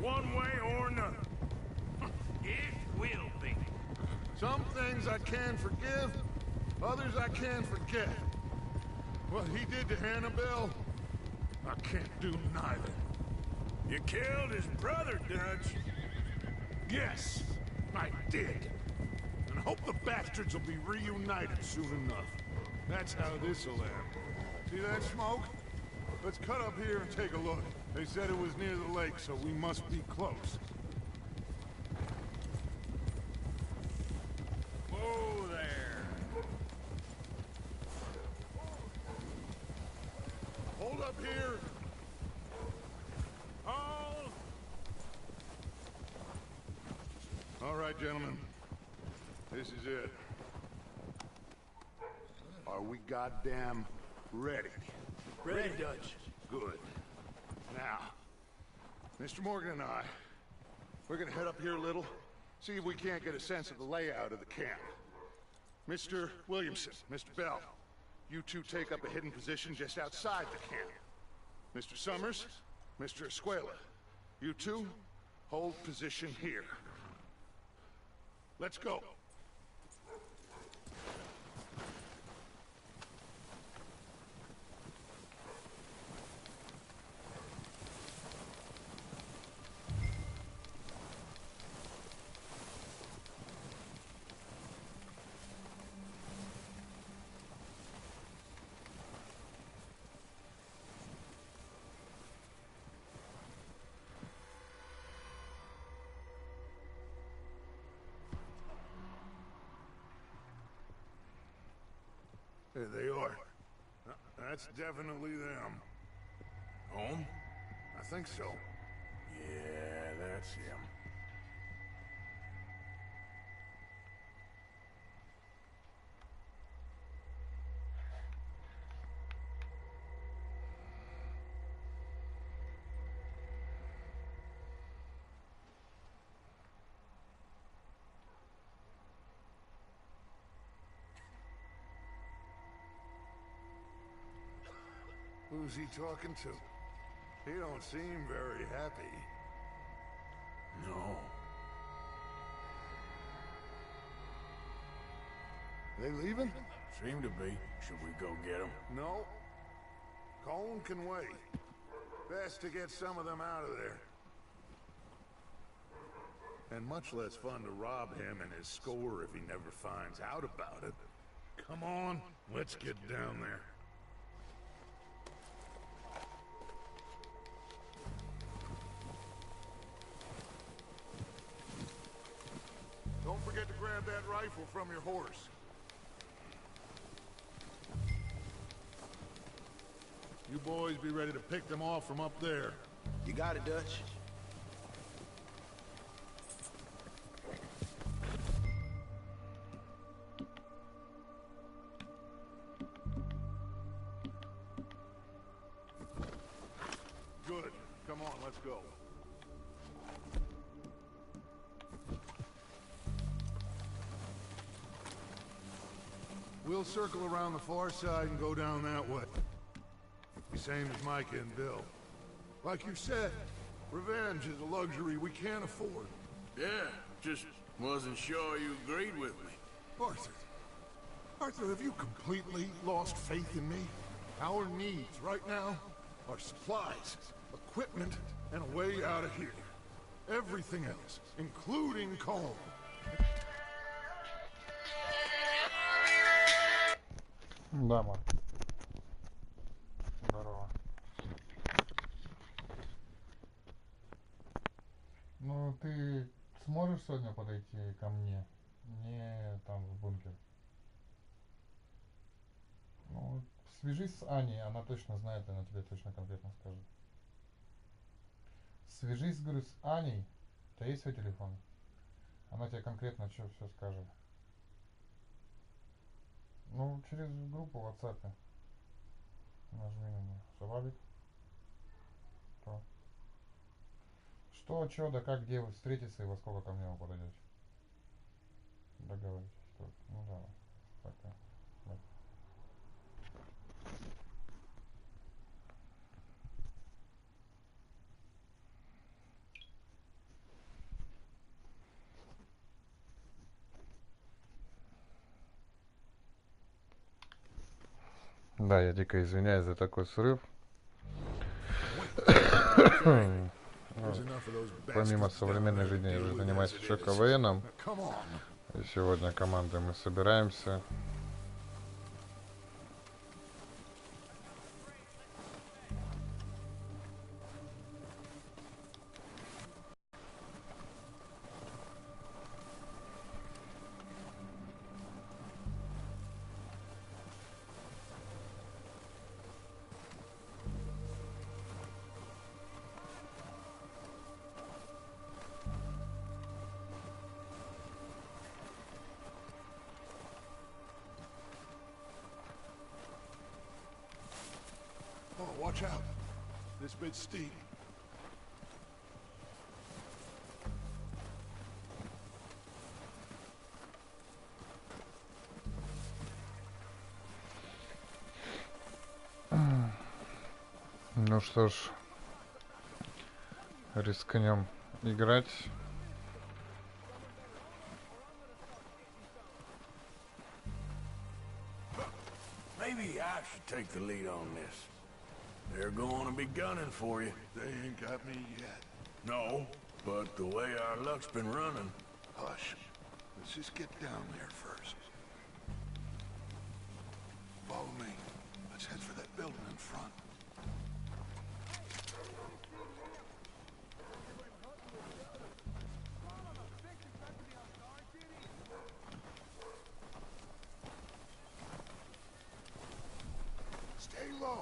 one way or another. It will be. Some things I can forgive, others I can forget. What he did to Annabelle, I can't do neither. You killed his brother, Dutch. Yes, I did. And I hope the bastards will be reunited soon enough. That's how this'll end. See that smoke? Let's cut up here and take a look. They said it was near the lake, so we must be close. Whoa there. Hold up here. Hold! All right, gentlemen. This is it. Are we goddamn ready? Ready, Dutch. Good. Now, Mr. Morgan and I, we're gonna head up here a little, see if we can't get a sense of the layout of the camp. Mr. Williamson, Mr. Bell, you two take up a hidden position just outside the camp. Mr. Summers, Mr. Escuela, you two hold position here. Let's go. That's definitely them. Home? I think so. Yeah, that's him. Who's he talking to? He don't seem very happy. No. They leaving? Seem to be. Should we go get them? No. Colin can wait. Best to get some of them out of there. And much less fun to rob him and his score if he never finds out about it. Come on, let's get down there. Don't forget to grab that rifle from your horse. You boys be ready to pick them off from up there. You got it, Dutch. Good. Come on, let's go. We'll circle around the far side and go down that way. Same as Micah and Bill. Like you said, revenge is a luxury we can't afford. Yeah, just wasn't sure you agreed with me. Arthur. Arthur, have you completely lost faith in me? Our needs right now are supplies, equipment, and a way out of here. Everything else, including Colin. Да, Марк. Здорово. Ну, ты сможешь сегодня подойти ко мне? Не там в бункер. Ну, свяжись с Аней, она точно знает, она тебе точно конкретно скажет. Свяжись, говорю, с Аней. У тебя есть свой телефон? Она тебе конкретно что все скажет. Ну, через группу в WhatsApp. Нажми на нее. Шабабик. То. Что, да как, где вы встретиться и во сколько ко мне вы подойдете? Договоритесь. Ну давай. Пока. Бай. Да, я дико извиняюсь за такой срыв. Помимо современной жизни я же занимаюсь еще КВНом. И сегодня командой мы собираемся. Oh, watch out. This bit's steep. Ну что ж, рискнем играть. Maybe I should take the lead on this. They're going to be gunning for you. They ain't got me yet. No, but the way our luck's been running. Hush. Let's just get down there first. Follow me. Let's head for that building in front. Stay low.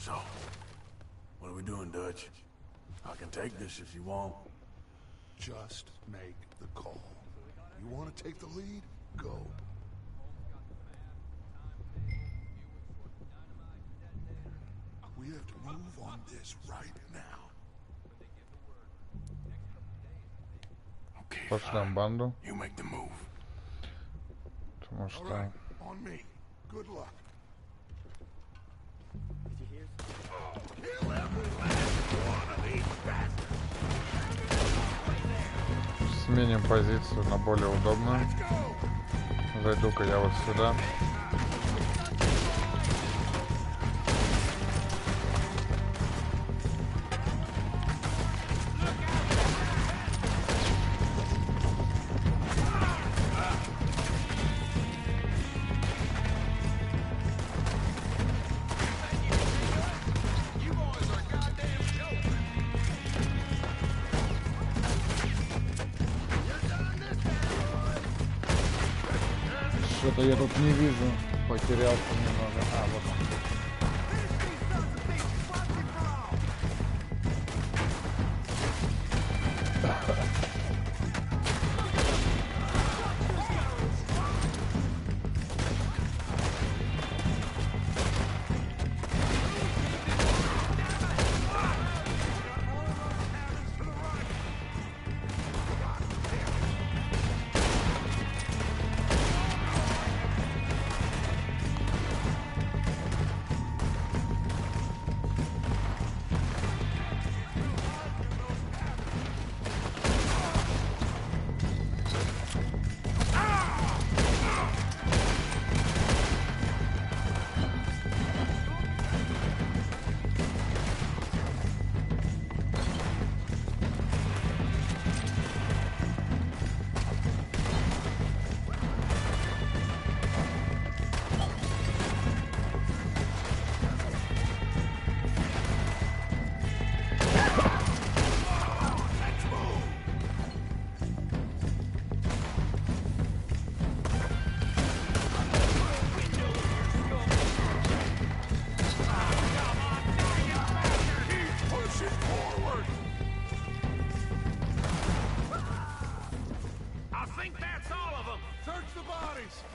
So, what are we doing, Dutch? I can take this if you want. Just make the call. You want to take the lead? Go. We have to move on this right now. Okay, Пошлем банду. You make the move. Потому что... All right, on me. Good luck. Kill every last one of these bastards. Сменим позицию на более удобную. Зайду-ка я вот сюда. Что-то я тут не вижу, потерялся немного. А, вот он.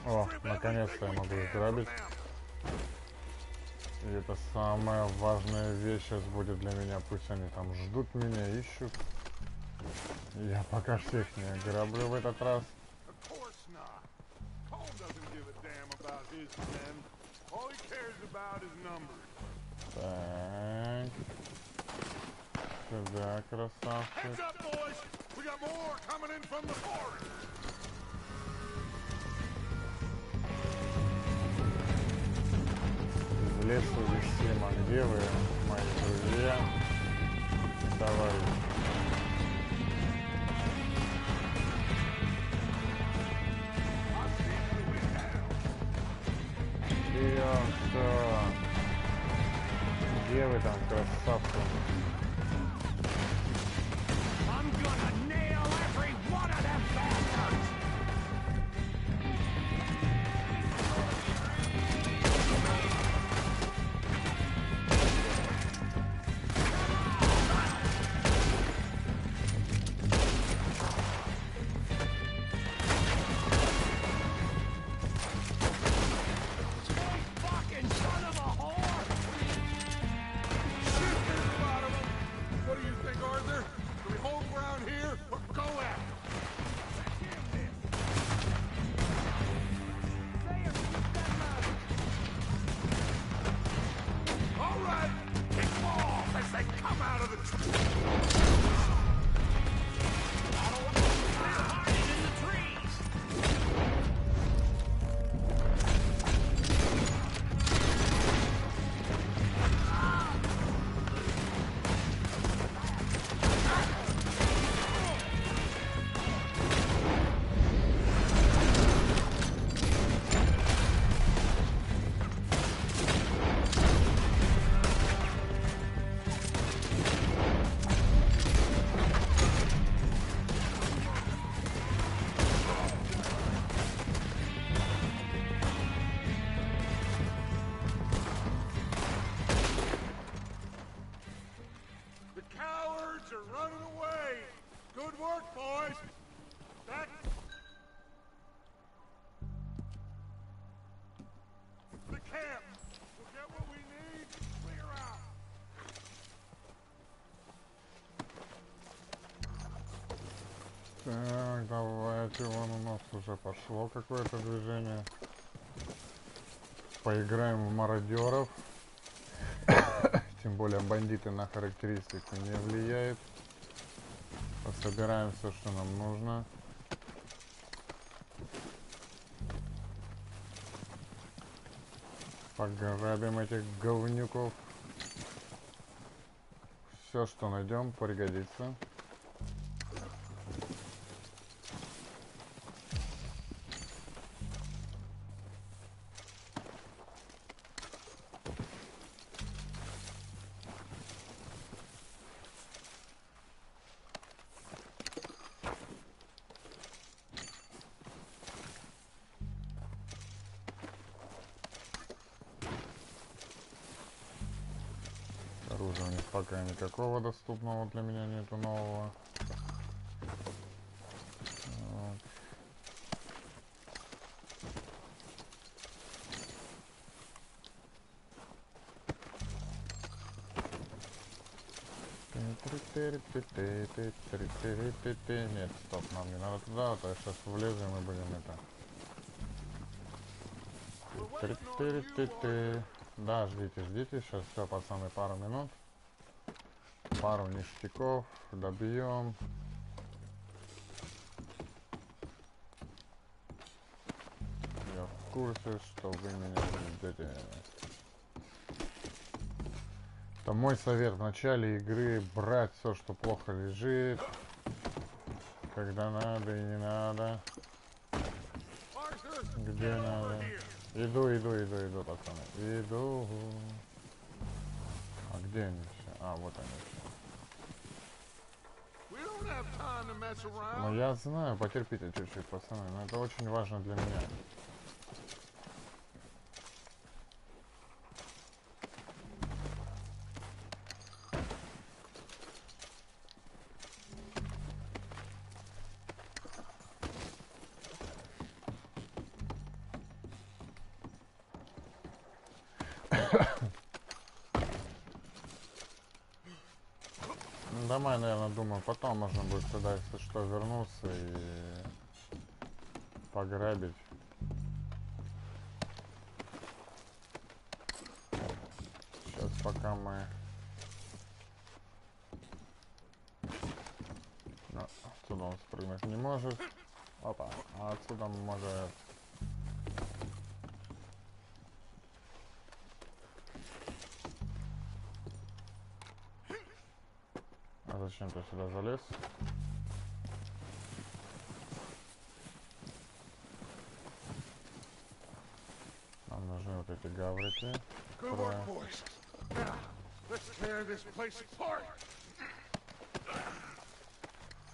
О, наконец-то я могу их грабить. И это самая важная вещь сейчас будет для меня. Пусть они там ждут меня, ищут. Я пока всех не граблю в этот раз. Так. Сюда, красавцы. Из лесу весим, а где вы, мои друзья? Давай. Вперед! Где вы там, красавцы? Так, давайте, вон у нас уже пошло какое-то движение. Поиграем в мародеров. Тем более бандиты на характеристику не влияют. Пособираем все, что нам нужно. Пограбим этих говнюков. Все, что найдем, пригодится. Оружия у них пока никакого доступного для меня нету нового. Вот. Нет, стоп, нам не надо туда, а то сейчас влезем и будем это. Да, ждите, сейчас все, пацаны, пару минут. Пару ништяков добьем. Я в курсе, что вы меня ждете. Это мой совет в начале игры: брать все, что плохо лежит, когда надо и не надо. Где надо? Иду, пацаны. Иду. А где они все? А, вот они все. Ну я знаю, потерпите чуть-чуть, пацаны, но это очень важно для меня. Домой, наверное, думаю, потом можно будет сюда, если что, вернуться и пограбить. Сейчас пока мы... Ну, отсюда он спрыгнуть не может. Опа, а отсюда может... А зачем ты сюда залез? Нам нужны вот эти гаврики.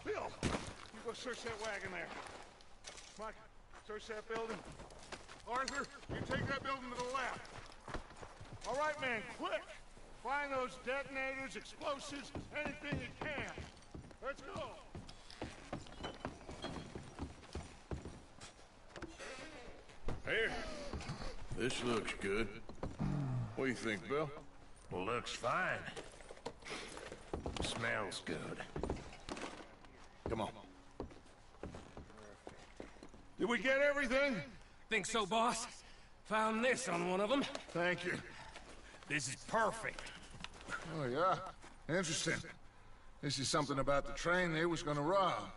Bill, you go search that wagon there. Mike, search that building. Arthur, you take that building to the left. All right, man, quick! Find those detonators, explosives, anything you can. Let's go! Here. This looks good. What do you think, Bill? Looks fine. Smells good. Come on. Did we get everything? Think so, boss? Found this on one of them. Thank you. This is perfect. Oh, yeah? Interesting. This is something about the train they was gonna rob.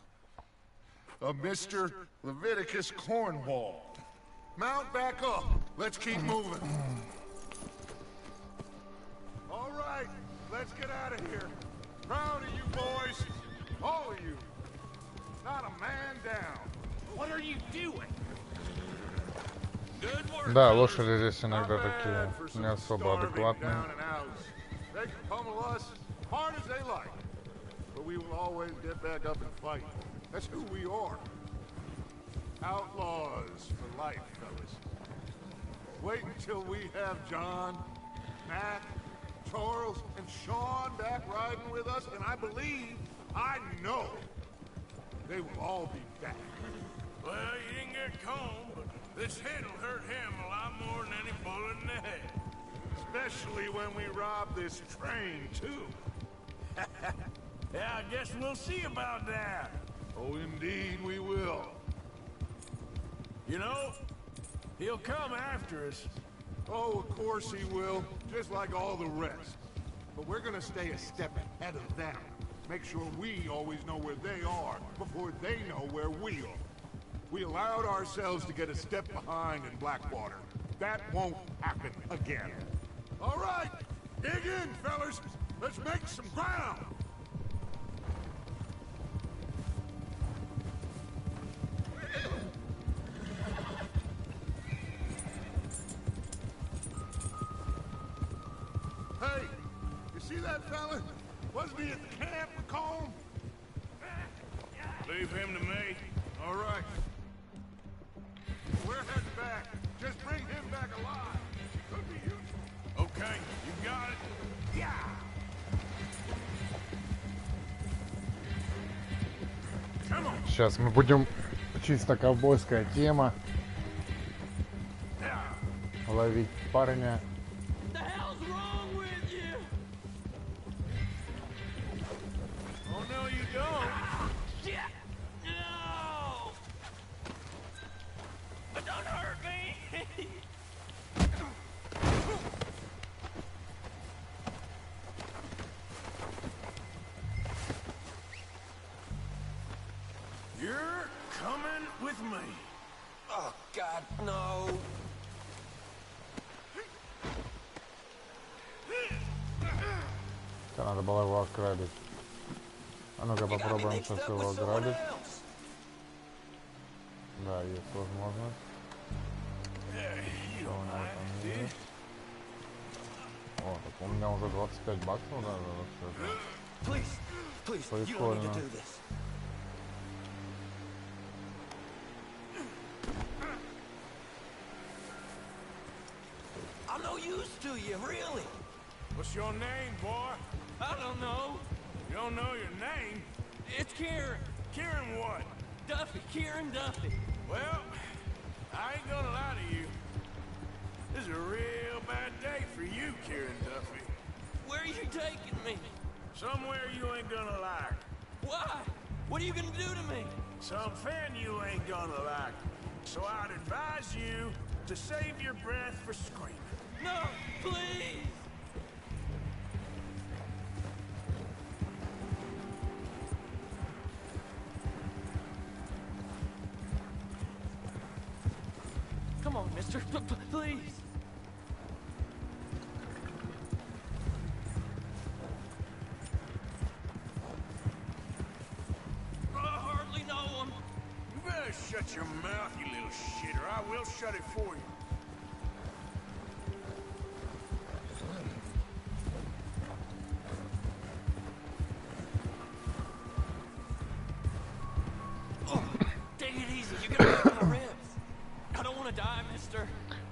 Of Mr. Leviticus Cornwall. Mount back up. Let's keep moving. All right, let's get out of here. Proud of you boys. All of you. Not a man down. What are you doing? Good work. Да, лошади здесь иногда такие не особо адекватные. They can pummel us as hard as they like, but we will always get back up and fight. That's who we are. Outlaws for life, fellas. Wait until we have John, Matt, Charles, and Sean back riding with us, and I know, they will all be back. Well, you didn't get Combe, but this hit'll hurt him a lot more than any bullet in the head. Especially when we rob this train, too. Yeah, I guess we'll see about that. Oh, indeed we will. You know, he'll come after us. Oh, of course he will, just like all the rest. But we're gonna stay a step ahead of them. Make sure we always know where they are before they know where we are. We allowed ourselves to get a step behind in Blackwater. That won't happen again. All right, dig in, fellas. Let's make some ground. Hey, you see that fella? Wasn't he at the camp with Colm? Leave him to me. All right. We're heading back. Just bring him back alive. Could be useful. Okay, you got it. Yeah! Сейчас мы будем чисто ковбойская тема. Ловить парня. You're coming with me. Oh, God, no. Надо было его ограбить. А ну-ка попробуем сейчас его ограбить. Да, есть возможность. Что у него там есть? О, так у меня уже 25 баксов даже. Прикольно. I'm no use to you, really. What's your name, boy? I don't know. You don't know your name? It's Kieran. Kieran what? Duffy, Kieran Duffy. Well, I ain't gonna lie to you. This is a real bad day for you, Kieran Duffy. Where are you taking me? Somewhere you ain't gonna like. Why? What are you gonna do to me? Something you ain't gonna like. So I'd advise you to save your breath for screaming. No, please! Come on, mister. Please! I hardly know him. You better shut your mouth, you little shit, or I will shut it for you.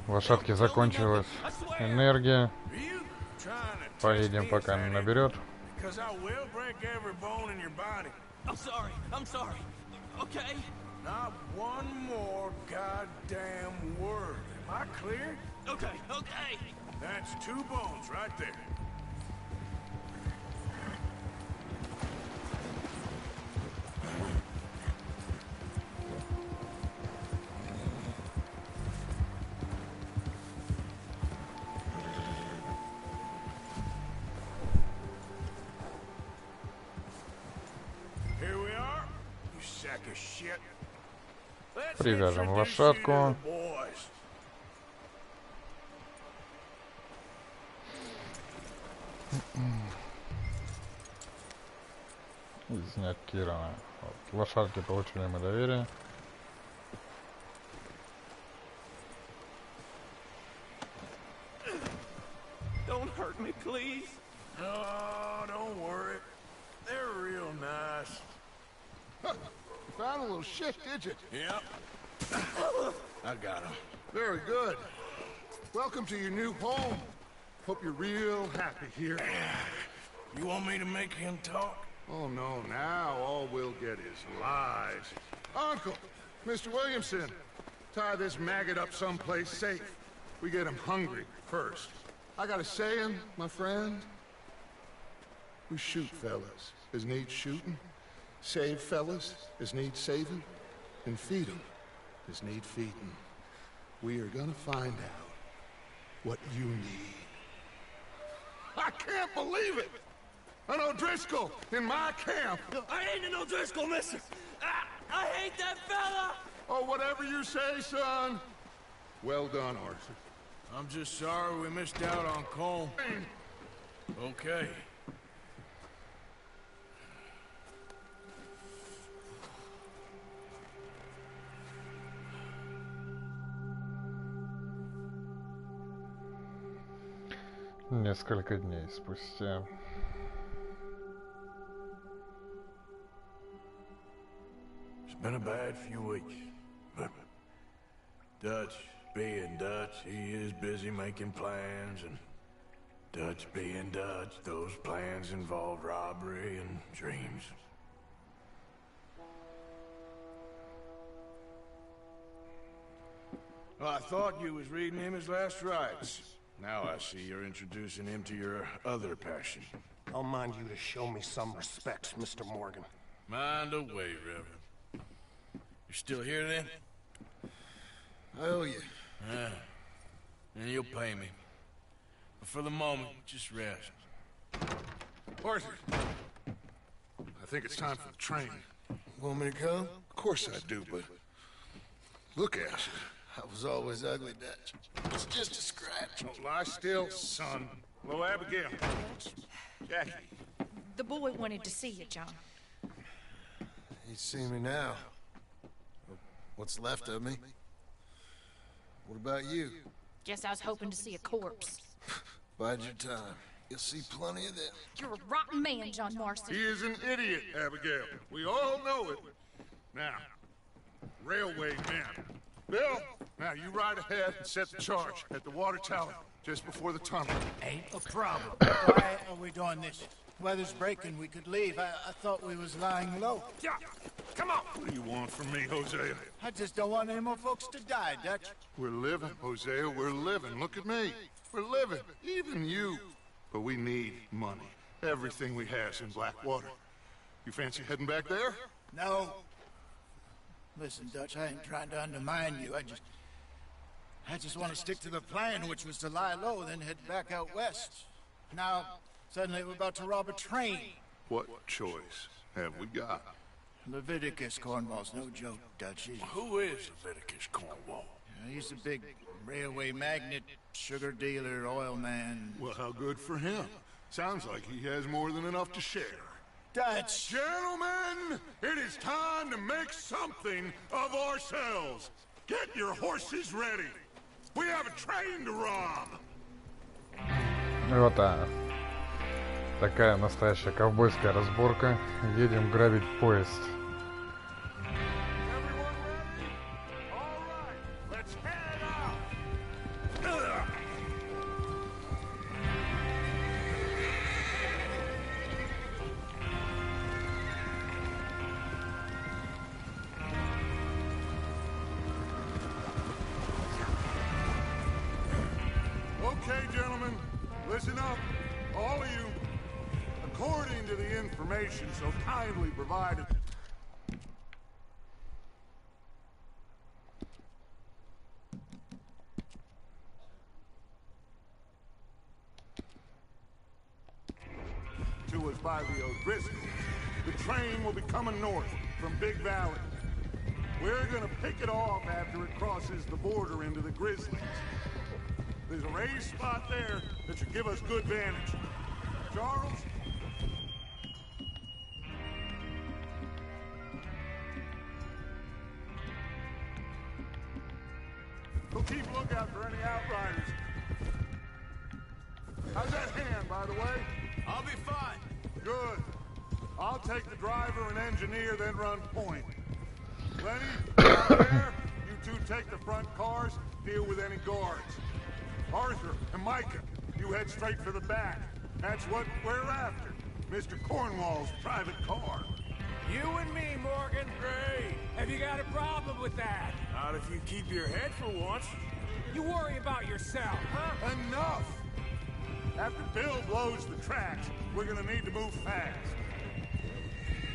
Лошадки закончилась энергия. Поедем, пока не наберет. I'm sorry. Okay? Not one more goddamn word. Am I clear? Okay. That's 2 bones right there. Привяжем лошадку. И снять Кирана. Вот. Лошадки получили мы доверие. Don't hurt me, please. No, don't worry. They're real nice. You found a little shit, did you? Yep. I got him. Very good. Welcome to your new home. Hope you're real happy here. You want me to make him talk? Oh, no. Now all we'll get is lies. Uncle, Mr. Williamson, tie this maggot up someplace safe. We get him hungry first. I got a saying, my friend. We shoot fellas as need shooting. Save fellas as need saving, and feed them as need feeding. We are gonna find out what you need. I can't believe it! An O'Driscoll in my camp! I ain't an O'Driscoll, mister! I hate that fella! Oh, whatever you say, son. Well done, Arthur. I'm just sorry we missed out on Cole. Okay. Несколько дней спустя. It's been a bad few weeks, but Dutch being Dutch, he is busy making plans, and Dutch being Dutch, those plans involve robbery and dreams. Well, I thought you was reading him his last rites. Now I see you're introducing him to your other passion. I'll mind you to show me some respect, Mr. Morgan. Mind away, Reverend. You're still here then? I owe you. Yeah. And you'll pay me. But for the moment, just rest. Arthur, I think it's time for the train. Want me to come? Of course I do, but look at you. I was always ugly, Dutch. It's just a scratch. Don't lie still, son. Hello, Abigail. Jackie. The boy wanted to see you, John. He'd see me now. What's left of me? What about you? Guess I was hoping to see a corpse. Bide your time. You'll see plenty of them. You're a rotten man, John Marston. He is an idiot, Abigail. We all know it. Now, railway men. Bill, now you ride ahead and set the charge at the water tower just before the tunnel. Ain't a problem. Why are we doing this? Weather's breaking, we could leave. I thought we was lying low. Yeah, come on. What do you want from me, Hosea? I just don't want any more folks to die, Dutch. We're living, Hosea, we're living. Look at me. We're living, even you. But we need money. Everything we have's in Blackwater. You fancy heading back there? No. Listen, Dutch, I ain't trying to undermine you. I just want to stick to the plan, which was to lie low, then head back out west. Now, suddenly we're about to rob a train. What choice have we got? Leviticus Cornwall's no joke, Dutch. Who is Leviticus Cornwall? He's a big railway magnate, sugar dealer, oil man. Well, how good for him. Sounds like he has more than enough to share. Dutch! Gentlemen, it is time to make something of ourselves. Get your horses ready. We have a train to rob. Вот такая настоящая ковбойская разборка. Едем грабить поезд. Okay, gentlemen, listen up, all of you. According to the information so kindly provided... to us by the O'Driscolls, the train will be coming north from Big Valley. We're gonna pick it off after it crosses the border into the Grizzlies. There's a raised spot there that should give us good vantage. Charles? We'll keep a lookout for any outriders. How's that hand, by the way? I'll be fine. Good. I'll take the driver and engineer, then run point. Lenny, down there, you two take the front cars, deal with any guards. Arthur and Micah, you head straight for the back. That's what we're after. Mr. Cornwall's private car. You and me, Morgan. Great. Have you got a problem with that? Not if you keep your head for once. You worry about yourself, huh? Enough! After Bill blows the tracks, we're gonna need to move fast.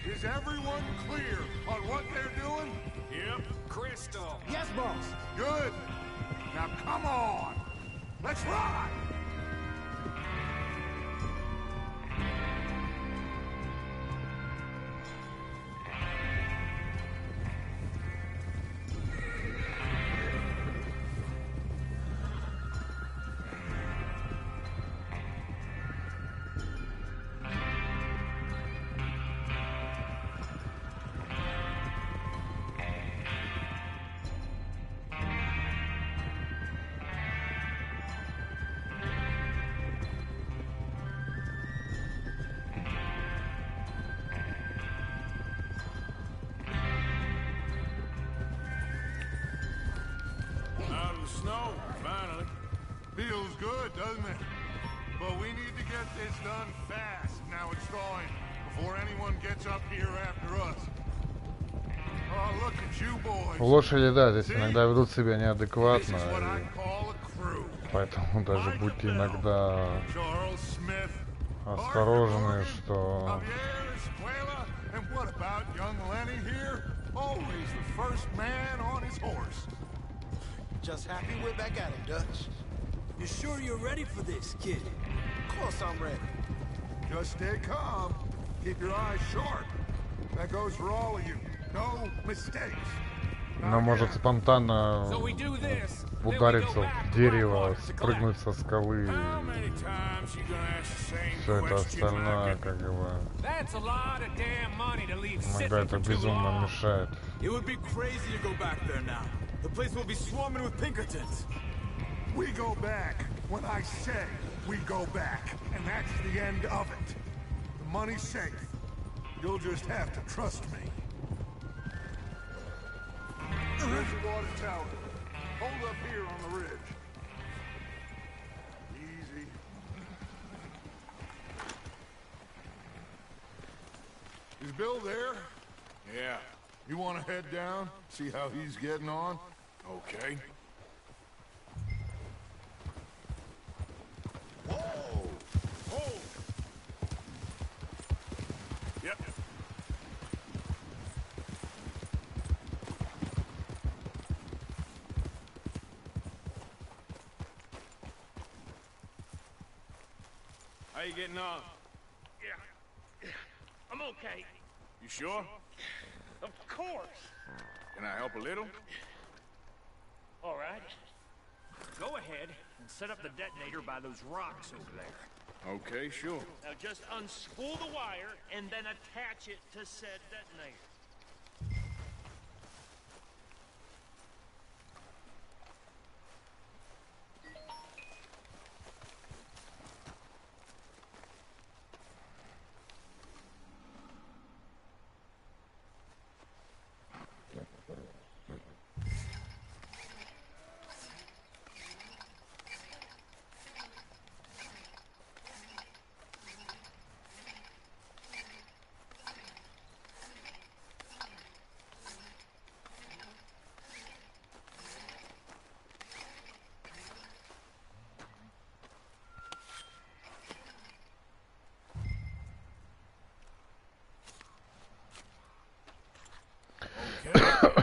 Is everyone clear on what they're doing? Yep, crystal. Yes, boss. Good. Now come on. Let's ride. Snow, finally. Feels good, doesn't it? But we need to get this done fast. Now it's thawing, before anyone gets up here after us. Oh, look at you boys. Лошади, да, здесь иногда ведут себя неадекватно, поэтому даже будьте иногда осторожны, что... Just happy we're back at him, Dutch. You sure you're ready for this, kid? Of course I'm ready. Just stay calm. Keep your eyes sharp. That goes for all of you. No mistakes. Она может спонтанно удариться в дерево, спрыгнуть со скалы. Все это остальное, как бы, иногда это безумно мешает. The place will be swarming with Pinkertons. We go back when I say we go back, and that's the end of it. The money's safe. You'll just have to trust me. Bridgewater Tower. Hold up here on the ridge. Easy. Is Bill there? Yeah. You want to head down, see how he's getting on? Okay. Whoa! Whoa! Yep. How you getting on? Yeah. I'm okay. You sure? Of course. Can I help a little? All right. Go ahead and set up the detonator by those rocks over there. Okay, sure. Now just unspool the wire and then attach it to said detonator.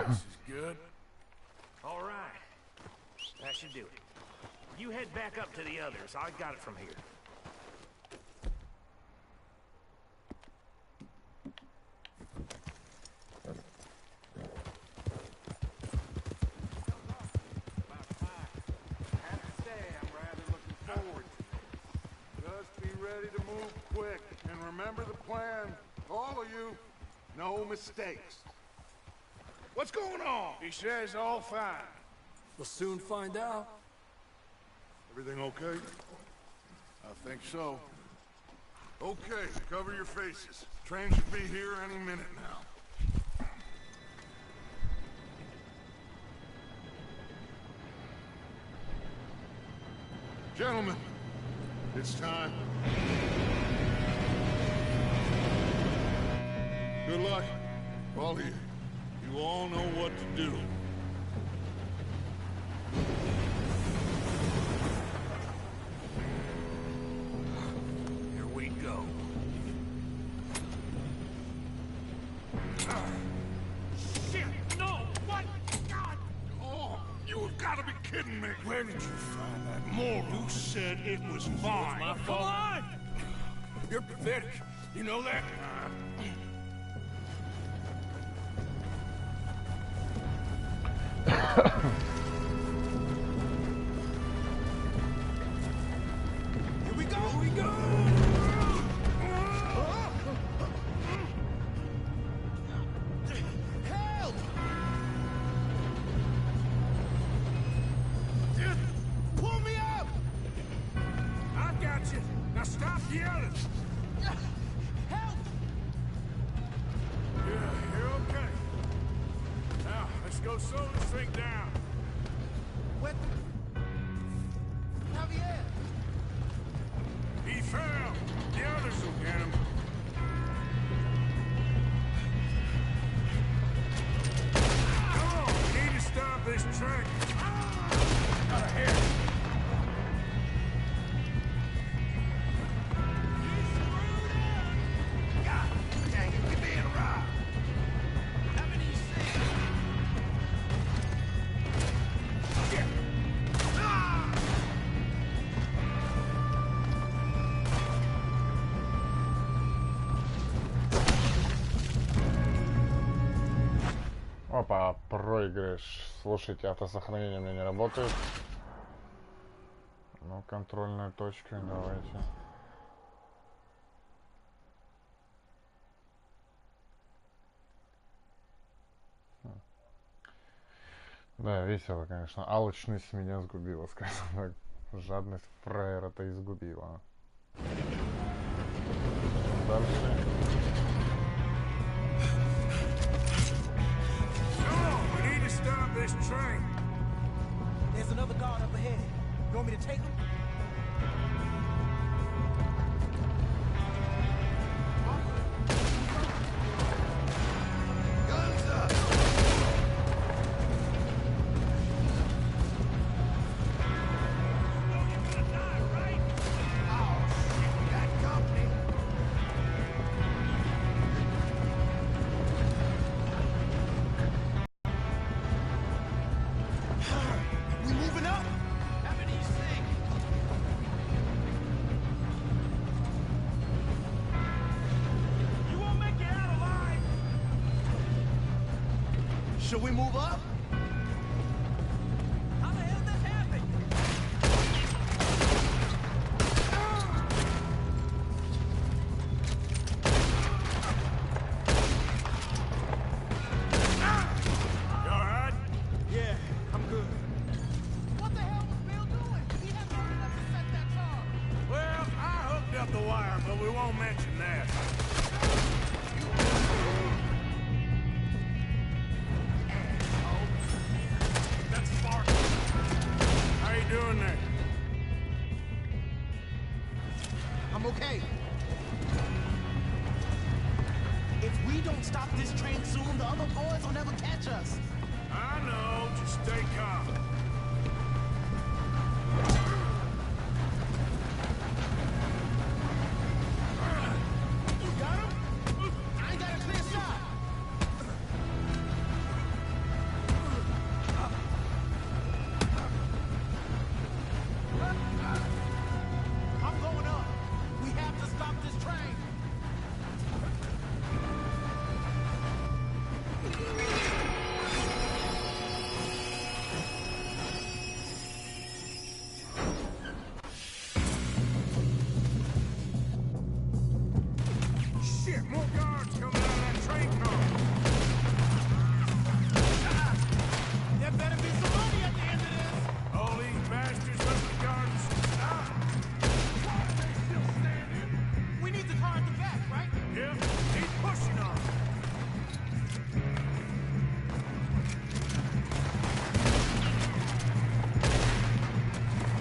This is good. All right. That should do it. You head back up to the others. I got it from here. Just be ready to move quick, and remember the plan. All of you, no mistakes. What's going on? He says all fine. We'll soon find out. Everything okay? I think so. Okay, cover your faces. Train should be here any minute now. Gentlemen, it's time. Good luck, all of you. You all know what to do. Here we go. Shit, no! What? God! Oh, you have got to be kidding me! Where did you find that moral? You said it was fine. My fault. Come on! You're pathetic. You know that? Here we go! Here we go! Help! Pull me up! I got you! Now stop yelling! Help! Yeah, you're okay. Now, let's go slow this thing down. What? Javier! He fell! The others will get him. Come on, we need to stop this train. Out of here. God dang it, we're being robbed. How many you see? Shit. Ah! Опа, проигрыш. Слушайте, автосохранение у меня не работает. Ну, контрольную точку, давайте. Да, весело, конечно. Алчность меня сгубила, скажем так. Жадность фраера-то изгубила. Дальше. We need to stop this train. There's another guard up ahead. You want me to take him? Guns up! Oh, you're gonna die, right? Oh, shit, we got company. We moving up? How many you see? You won't make it out alive. Should we move up? How the hell did this happen? You alright? Yeah, I'm good. What the hell was Bill doing? He had long enough to set that car. Well, I hooked up the wire, but we won't mention that. That's Spark. How you doing there? I'm okay. If we don't stop this train soon, the other boys will never catch us. I know. Just stay calm. You got him? I ain't got a clear shot. I'm going up. We have to stop this train. Shit, more guards coming out of that train car. There better be some money at the end of this. All these bastards let the guards stop. Why are they still standing? We need the car at the back, right? Yeah, he's pushing on them.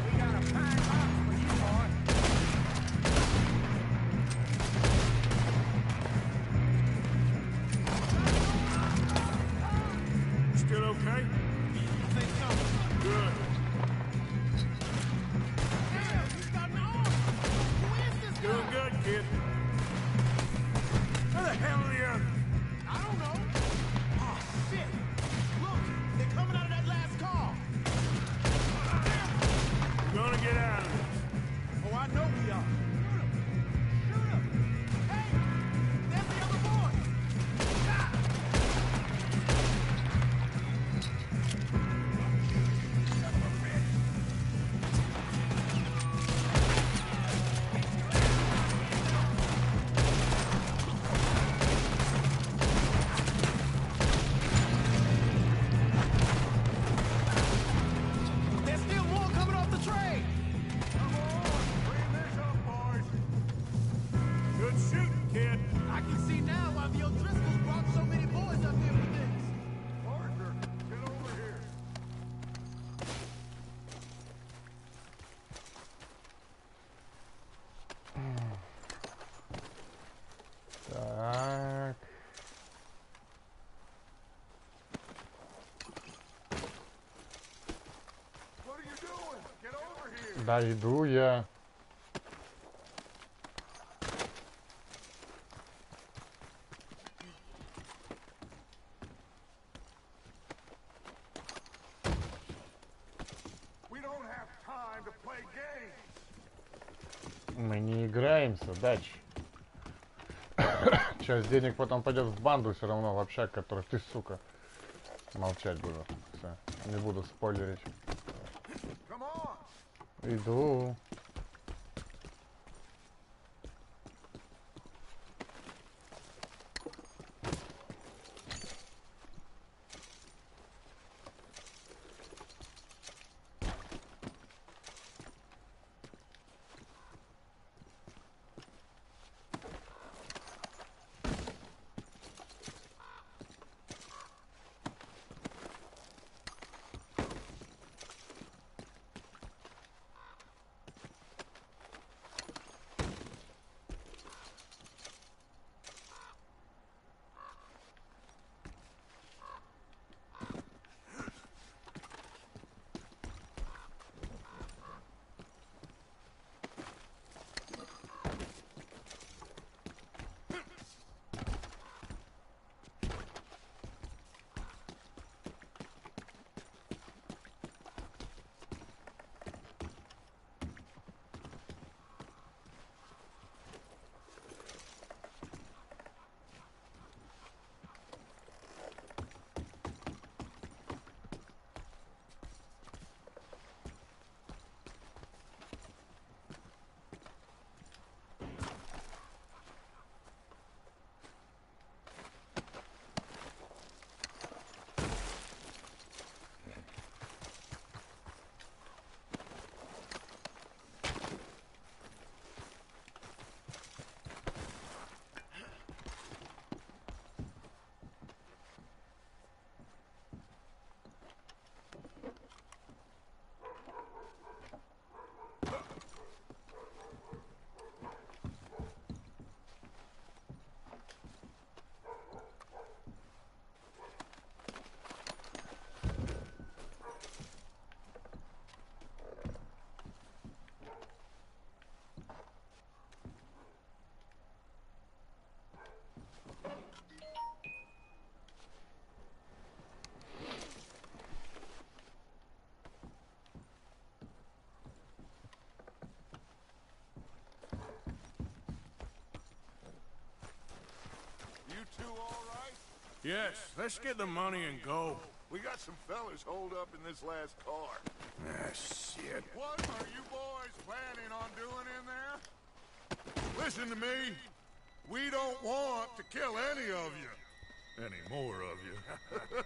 We got a fine box for you, boy. Still okay? I think so. Good. Damn, he's got an arm. Who is this guy? Doing good, kid. Where the hell are the others? I don't Да, иду я. Мы не играемся, дач. Часть денег потом пойдет в банду все равно, в общак, который ты, сука. Молчать буду. Все, не буду спойлерить. Иду. Yes, let's get the money and go. We got some fellas holed up in this last car. Ah, shit. What are you boys planning on doing in there? Listen to me. We don't want to kill any of you. Any more of you.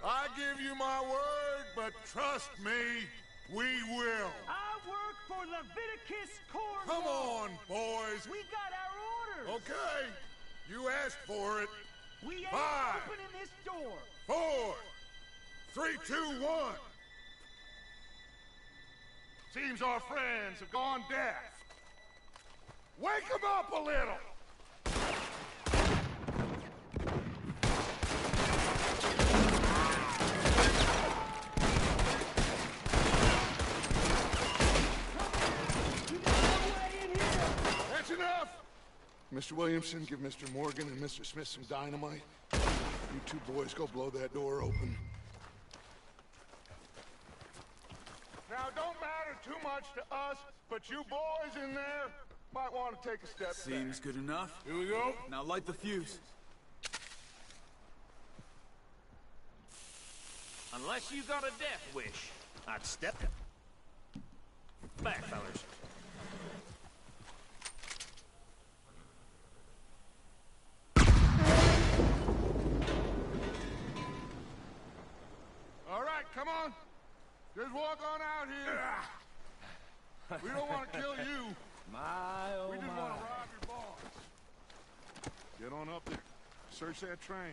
I give you my word, but trust me, we will. I work for Leviticus Corps. Come on, boys. We got our orders. Okay. You asked for it. We ain't 5, opening this door. 4, 3, 2, 1. Seems our friends have gone deaf. Wake them up a little. That's enough. Mr. Williamson, give Mr. Morgan and Mr. Smith some dynamite. You two boys go blow that door open. Now, don't matter too much to us, but you boys in there might want to take a step back. Seems good enough. Here we go. Now light the fuse. Unless you got a death wish, I'd step back, fellas. All right, come on. Just walk on out here. We don't want to kill you. My, oh We just my. want to rob your boss. Get on up there. Search that train.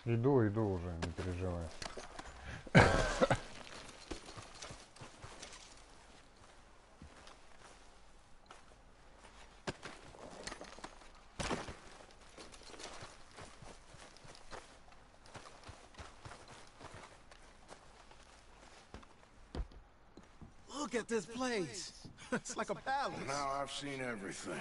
Иду уже, не переживай. Look at this place. It's like a palace. Now I've seen everything.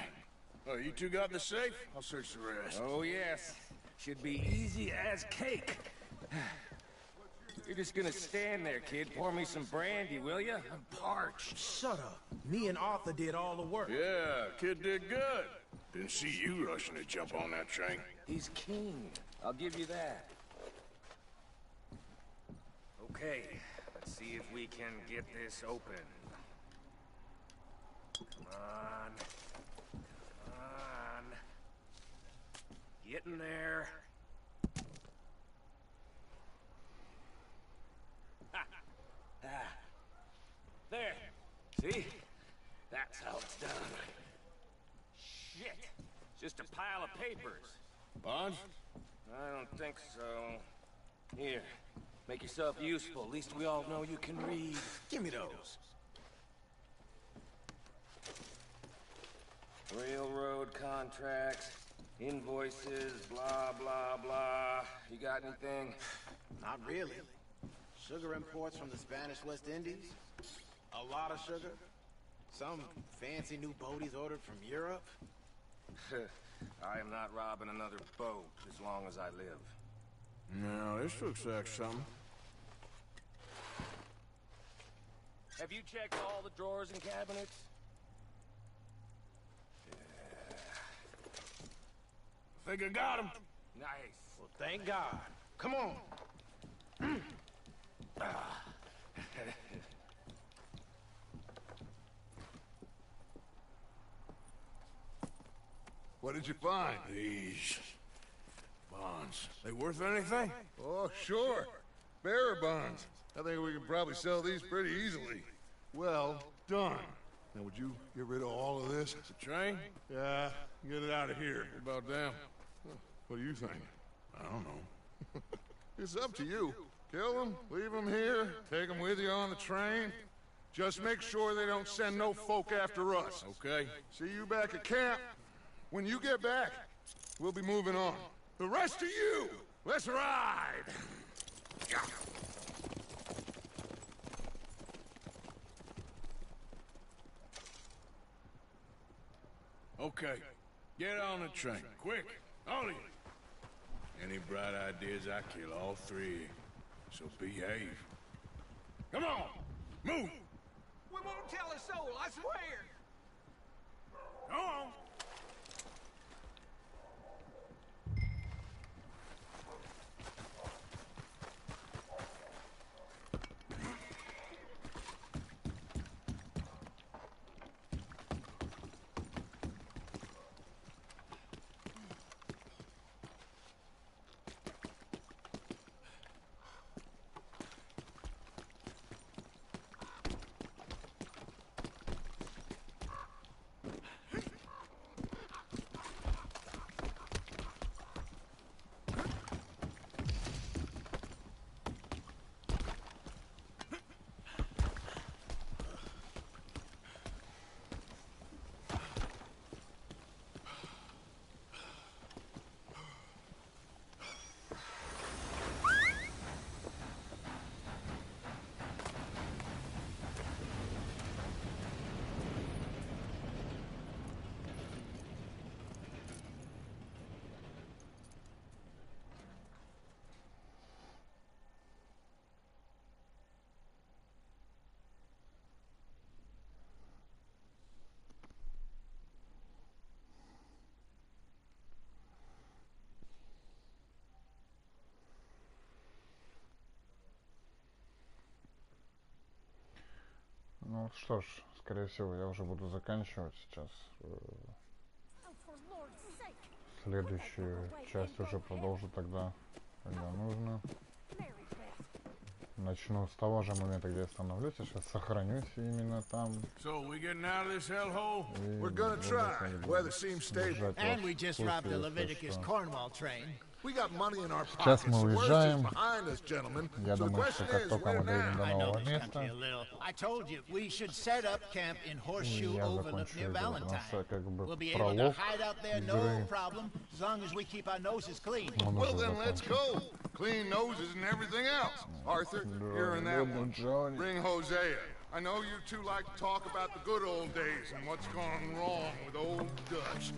Oh, you two got the safe? I'll search the rest. Oh, yes. Should be easy as cake. You're just gonna stand there, kid. Pour me some brandy, will ya? I'm parched. Shut up. Me and Arthur did all the work. Yeah, kid did good. Didn't see you rushing to jump on that train. He's keen. I'll give you that. Okay, let's see if we can get this open. Come on. Come on. Get in there. There. See? That's how it's done. Shit. Just a pile of papers. Bonds? I don't think so. Here. Make yourself useful. At least we all know you can read. Give me those. Railroad contracts, invoices, blah, blah, blah. You got anything? Not really. Sugar imports from the Spanish West Indies. A lot of sugar. Some fancy new boat he's ordered from Europe. I am not robbing another boat as long as I live. No, this looks like something. Have you checked all the drawers and cabinets? I think I got him. Nice. Well, thank God. Come on. What did you find? These bonds. They worth anything? Oh, sure. Bearer bonds. I think we can probably sell these pretty easily. Well done. Now, would you get rid of all of this? The train? Yeah, get it out of here. What about them? What do you think? I don't know. It's up to you. Kill them, leave them here, take them with you on the train. Just make sure they don't send no folk after us. Okay. See you back at camp. When you get back, we'll be moving on. The rest of you, let's ride! Okay. Get on the train. Quick. All of you. Any bright ideas, I kill all three. So behave. Come on! Move! We won't tell a soul, I swear! Go on! Ну что ж, скорее всего, я уже буду заканчивать сейчас. Следующую часть уже продолжу тогда, когда нужно. Начну с того же момента, где я остановлюсь. Я сейчас сохранюсь именно там. And we just robbed the Leviticus Cornwall train. Сейчас мы уезжаем. Я думаю, что как только мы доедем до нового места, и я закончу игру. У нас как бы пролог игры. Мы уже закончим. Clean noses and everything else. Arthur, you're in that one. Bring Hosea. I know you two like to talk about the good old days and what's gone wrong with old Dutch.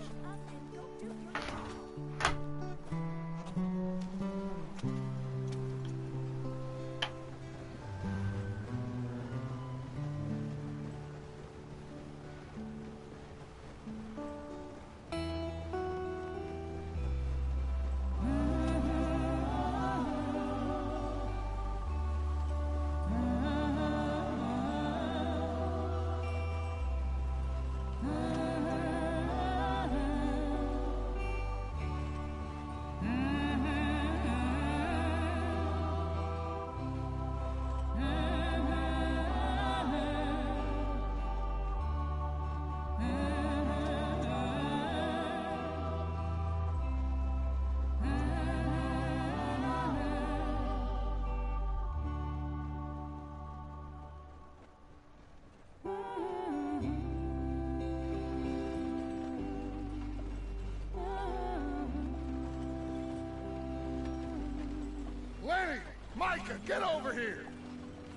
Micah, get over here!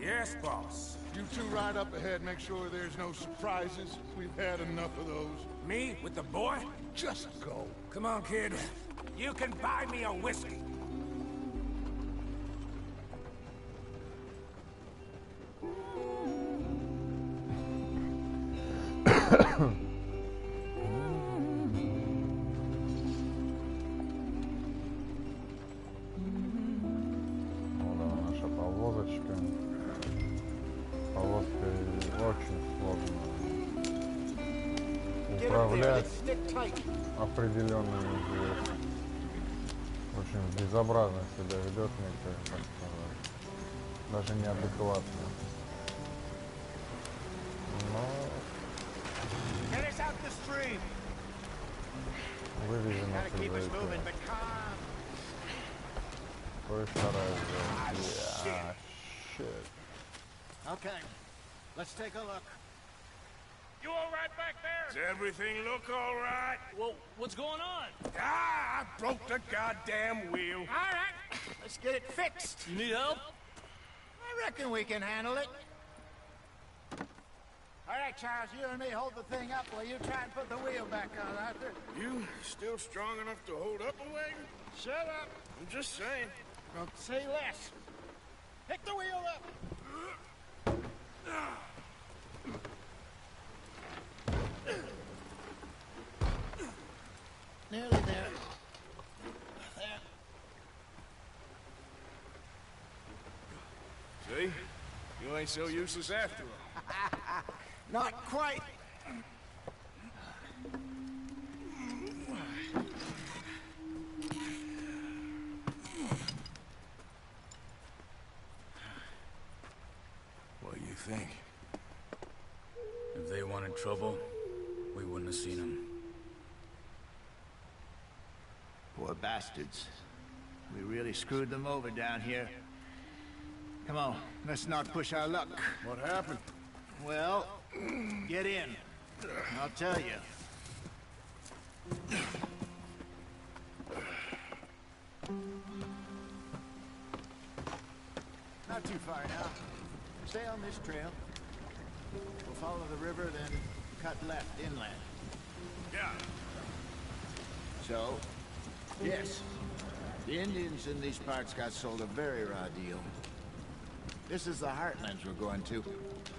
Yes, boss. You two ride up ahead, make sure there's no surprises. We've had enough of those. Me? With the boy? Just go. Come on, kid. You can buy me a whiskey. Управлять определенными очень безобразно себя ведет, мне кажется, даже неадекватно. Но вывези нас из этого. Ой, стараюсь. Okay, let's take a look. You all right back there? Does everything look all right? Well, what's going on? Ah, I broke the goddamn wheel. All right, let's get it fixed. You need help? I reckon we can handle it. All right, Charles, you and me hold the thing up while you try and put the wheel back on, Arthur. You still strong enough to hold up a wagon? Shut up. I'm just saying. Don't say less. Pick the wheel up. Nearly there. There. See? You ain't so useless after all. Not quite. What do you think? If they wanted trouble, we wouldn't have seen them. Poor bastards. We really screwed them over down here. Come on, let's not push our luck. What happened? Well, get in. I'll tell you. Not too far now. Stay on this trail. We'll follow the river, then cut left inland. Yeah. So, yes, the Indians in these parts got sold a very raw deal. This is the heartlands we're going to.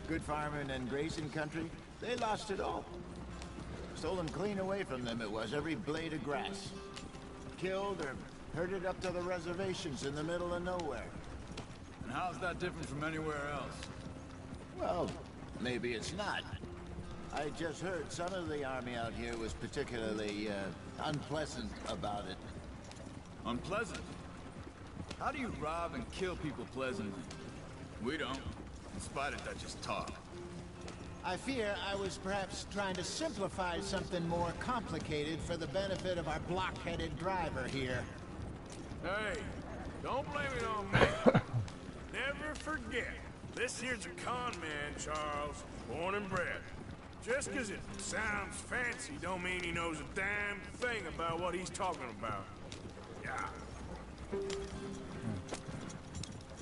Good farming and grazing country, they lost it all. Stolen clean away from them it was, every blade of grass. Killed or herded up to the reservations in the middle of nowhere. And how's that different from anywhere else? Well, maybe it's not. I just heard some of the army out here was particularly, unpleasant about it. Unpleasant? How do you rob and kill people pleasantly? We don't, in spite of Dutch's talk. I fear I was perhaps trying to simplify something more complicated for the benefit of our block-headed driver here. Hey, don't blame it on me. Never forget, this here's a con man, Charles, born and bred. Just because it sounds fancy don't mean he knows a damn thing about what he's talking about. Yeah.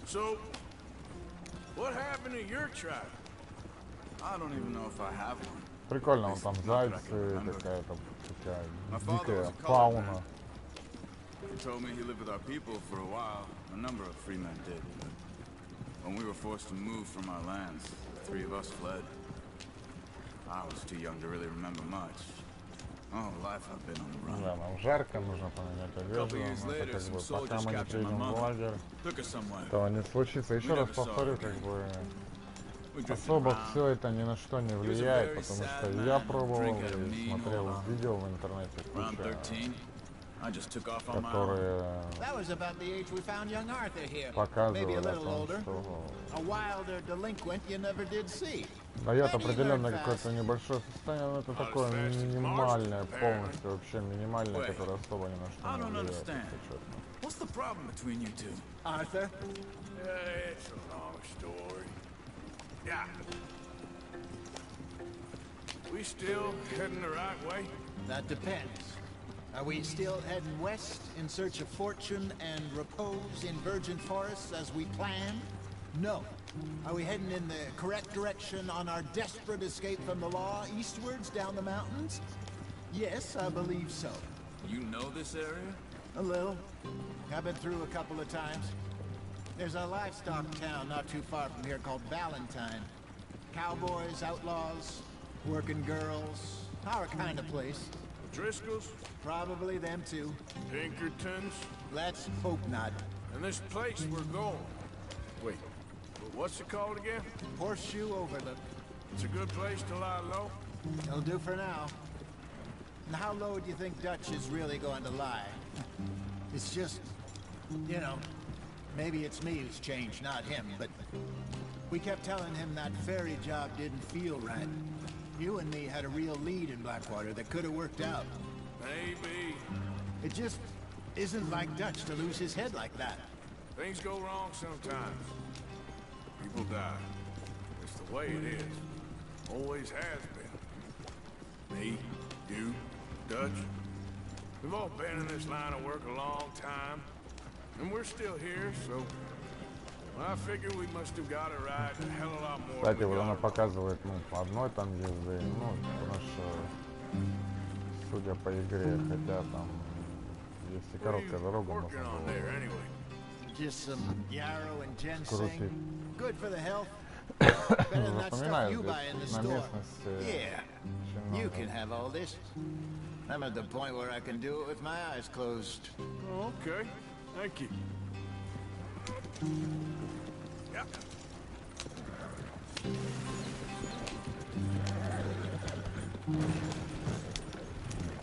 So, what happened to your tribe? I don't even know if I have one. Прикольно, вон там зайцы, какая-то такая дикая фауна. He told me he lived with our people for a while. A number of free men did. When we were forced to move from our lands, the three of us fled. I was too young to really remember much. Oh, life I've been on the run. Да, нам жарко, нужно поменять одежду, но это как бы пока мы не приедем в лагерь, этого не случится. Еще раз повторю, как бы особо все это ни на что не влияет, потому что я пробовал и смотрел видео в интернете, куча, которые показывали о том, что дает определенное какое-то небольшое состояние, но это такое минимальное, полностью вообще минимальное, которое особо ни на что не влияет, если честно. What's the problem between you two? Arthur? It's a long story. Yeah. We still heading the right way? That depends. Are we still heading west in search of fortune and repose in virgin forests as we planned? No. Are we heading in the correct direction on our desperate escape from the law eastwards down the mountains? Yes, I believe so. You know this area? A little. I've been through a couple of times. There's a livestock town not too far from here called Valentine. Cowboys, outlaws, working girls, our kind of place. Driscolls? Probably them too. Pinkertons? Let's hope not. And this place we're going. Wait, what's it called again? Horseshoe Overlook. It's a good place to lie low? It'll do for now. And how low do you think Dutch is really going to lie? It's just, you know, maybe it's me who's changed, not him, but we kept telling him that ferry job didn't feel right. You and me had a real lead in Blackwater that could have worked out. Maybe. It just isn't like Dutch to lose his head like that. Things go wrong sometimes. People die. It's the way it is. Always has been. Me, you, Dutch. We've all been in this line of work a long time. And we're still here, so... I figure we must have got it right a hell of a lot more. Кстати, вот она показывает, ну, по одной там езды, ну, потому что, судя по игре, хотя там есть и короткая дорога, можно было скрутить. Запоминаю здесь на местности. You can have all this. I'm at the point where I can do it with my eyes closed. Oh, okay. Thank you. Yeah.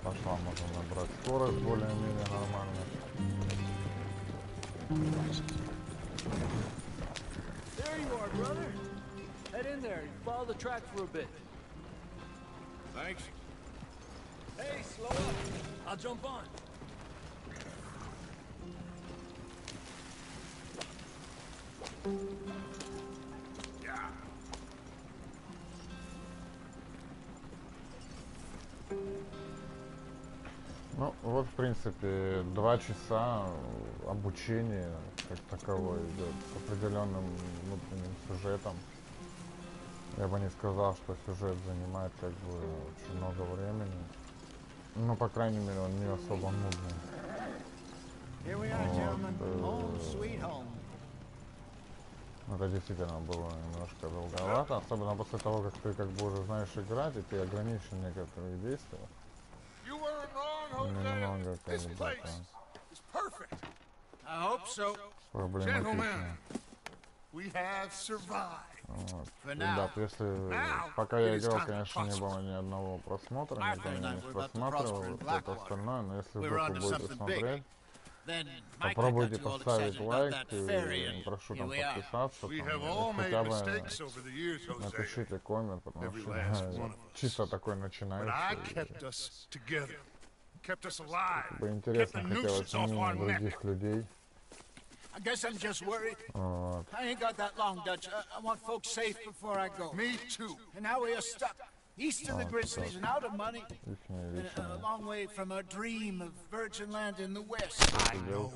Пошла, можно набрать скорость более-менее нормально. There you are, brother. Head in there and follow the track for a bit. Thanks. Hey, slow up. I'll jump on. Yeah. Ну, вот, в принципе, 2 часа обучения как таковое идет с определенным внутренним сюжетом. Я бы не сказал, что сюжет занимает как бы очень много времени. Ну, по крайней мере, он не особо нудный. Это действительно было немножко долговато, особенно после того, как ты как бы уже знаешь играть, и ты ограничен в некоторых действиях. Немного как бы проблематично. Вот. Ребят, если пока я играл, конечно, не было ни одного просмотра, никто меня не просматривал, это остальное, но если вдруг вы будете смотреть, попробуйте поставить лайк и прошу там подписаться, там, хотя бы напишите коммент, потому что чисто такой начинающий. Как бы интересно хотелось мнение других людей. I guess I'm just worried. I ain't got that long, Dutch. I want folks safe before I go. Me too. And now we are stuck east of the Grizzlies and out of money, and a long way from our dream of virgin land in the west. I know.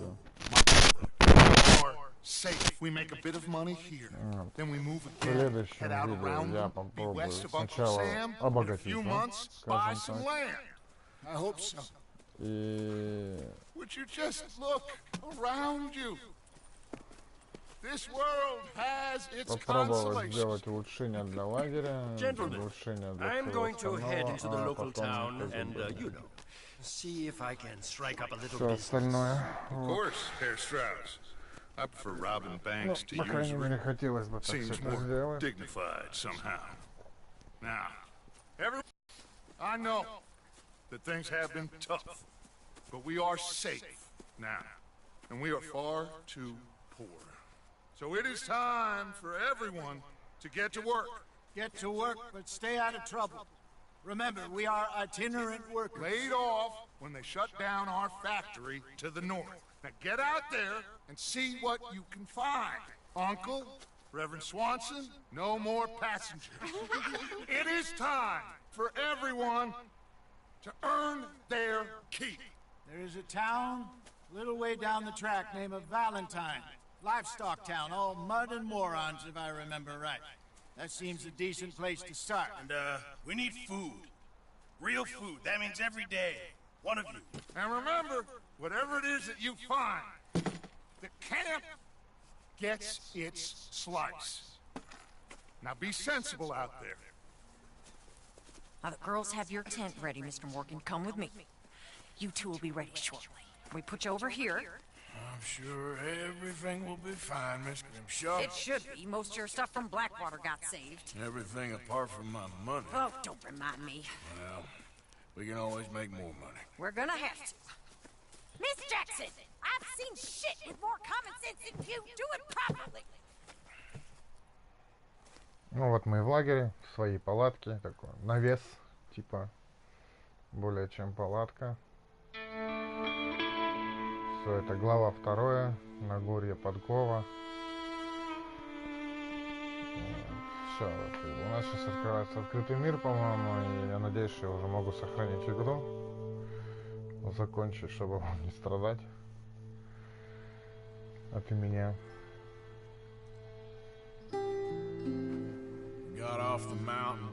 Safe. We make a bit of money here. Then we move again. Head out around them, be west of Uncle Sam. In a few months, buy some land. I hope so. Would you just look around you? This world has its Попробовать сделать улучшение для лагеря, улучшение для I'm going to head into the local town and, потом see if I can strike up a little все остальное. Of course, Herr Strauss. I prefer robbing banks to По крайней мере, usury. хотелось бы так все Seems это more сделать. dignified somehow. Now, I know that things have been tough, but we are safe now, and we are far too poor. So it is time for everyone to get to work. Get to work, but stay out of trouble. Remember, we are itinerant workers. Laid off when they shut down our factory to the north. Now get out there and see what you can find. Uncle, Reverend Swanson, no more passengers. It is time for everyone to earn their keep. There is a town a little way down the track named Valentine. Livestock town, all mud and morons, if I remember right. That seems a decent place to start. And, we need food. Real food. That means every day. One of you. And remember, whatever it is that you find, the camp gets its slice. Now be sensible out there. Now the girls have your tent ready, Mr. Morgan. Come with me. You two will be ready shortly. We put you over here. I'm sure everything will be fine, Miss Grimshaw. It should be. Most of your stuff from Blackwater got saved. Everything apart from my money. Oh, don't remind me. Well, we can always make more money. We're gonna have to. Miss Jackson, I've seen shit with more common sense than you. Do it properly. Ну вот мы и в лагере, в своей палатке, такой навес, типа, более чем палатка. Все, это глава 2, Нагорье Подкова. Все, у нас сейчас открывается открытый мир, по-моему, и я надеюсь, что я уже могу сохранить игру, закончить, чтобы вам не страдать от меня. Got off the mountain,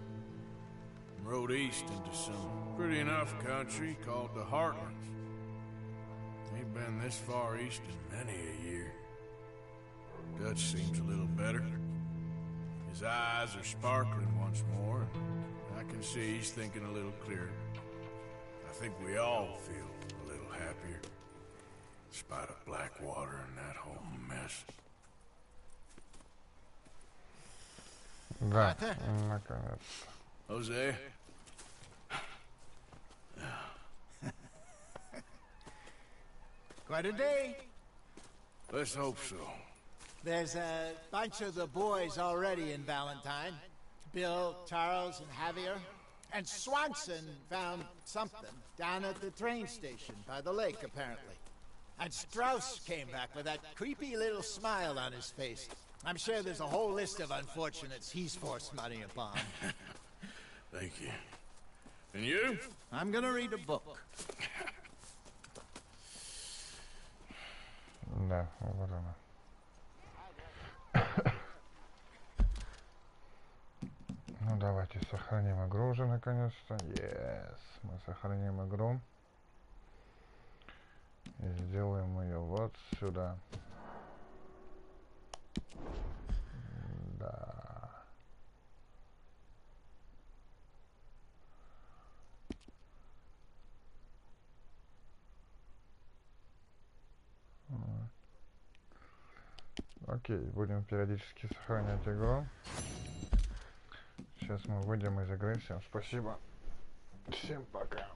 rode east into some pretty enough country called the Heartlands. Ain't been this far east in many a year. Dutch seems a little better. His eyes are sparkling once more, and I can see he's thinking a little clearer. I think we all feel a little happier, in spite of Blackwater and that whole mess. Да, наконец-то. Jose? Quite a day. Let's hope so. There's a bunch of the boys already in Valentine. Bill, Charles, and Javier. And Swanson found something down at the train station by the lake, apparently. And Strauss came back with that creepy little smile on his face. I'm sure there's a whole list of unfortunates he's forced money upon. Thank you. And you? I'm gonna read a book. Да, вот она. Ну давайте сохраним игру уже наконец-то. Yes, мы сохраним игру. И сделаем ее вот сюда. Да. Окей, будем периодически сохранять игру. Сейчас мы выйдем из игры. Всем спасибо. Всем пока.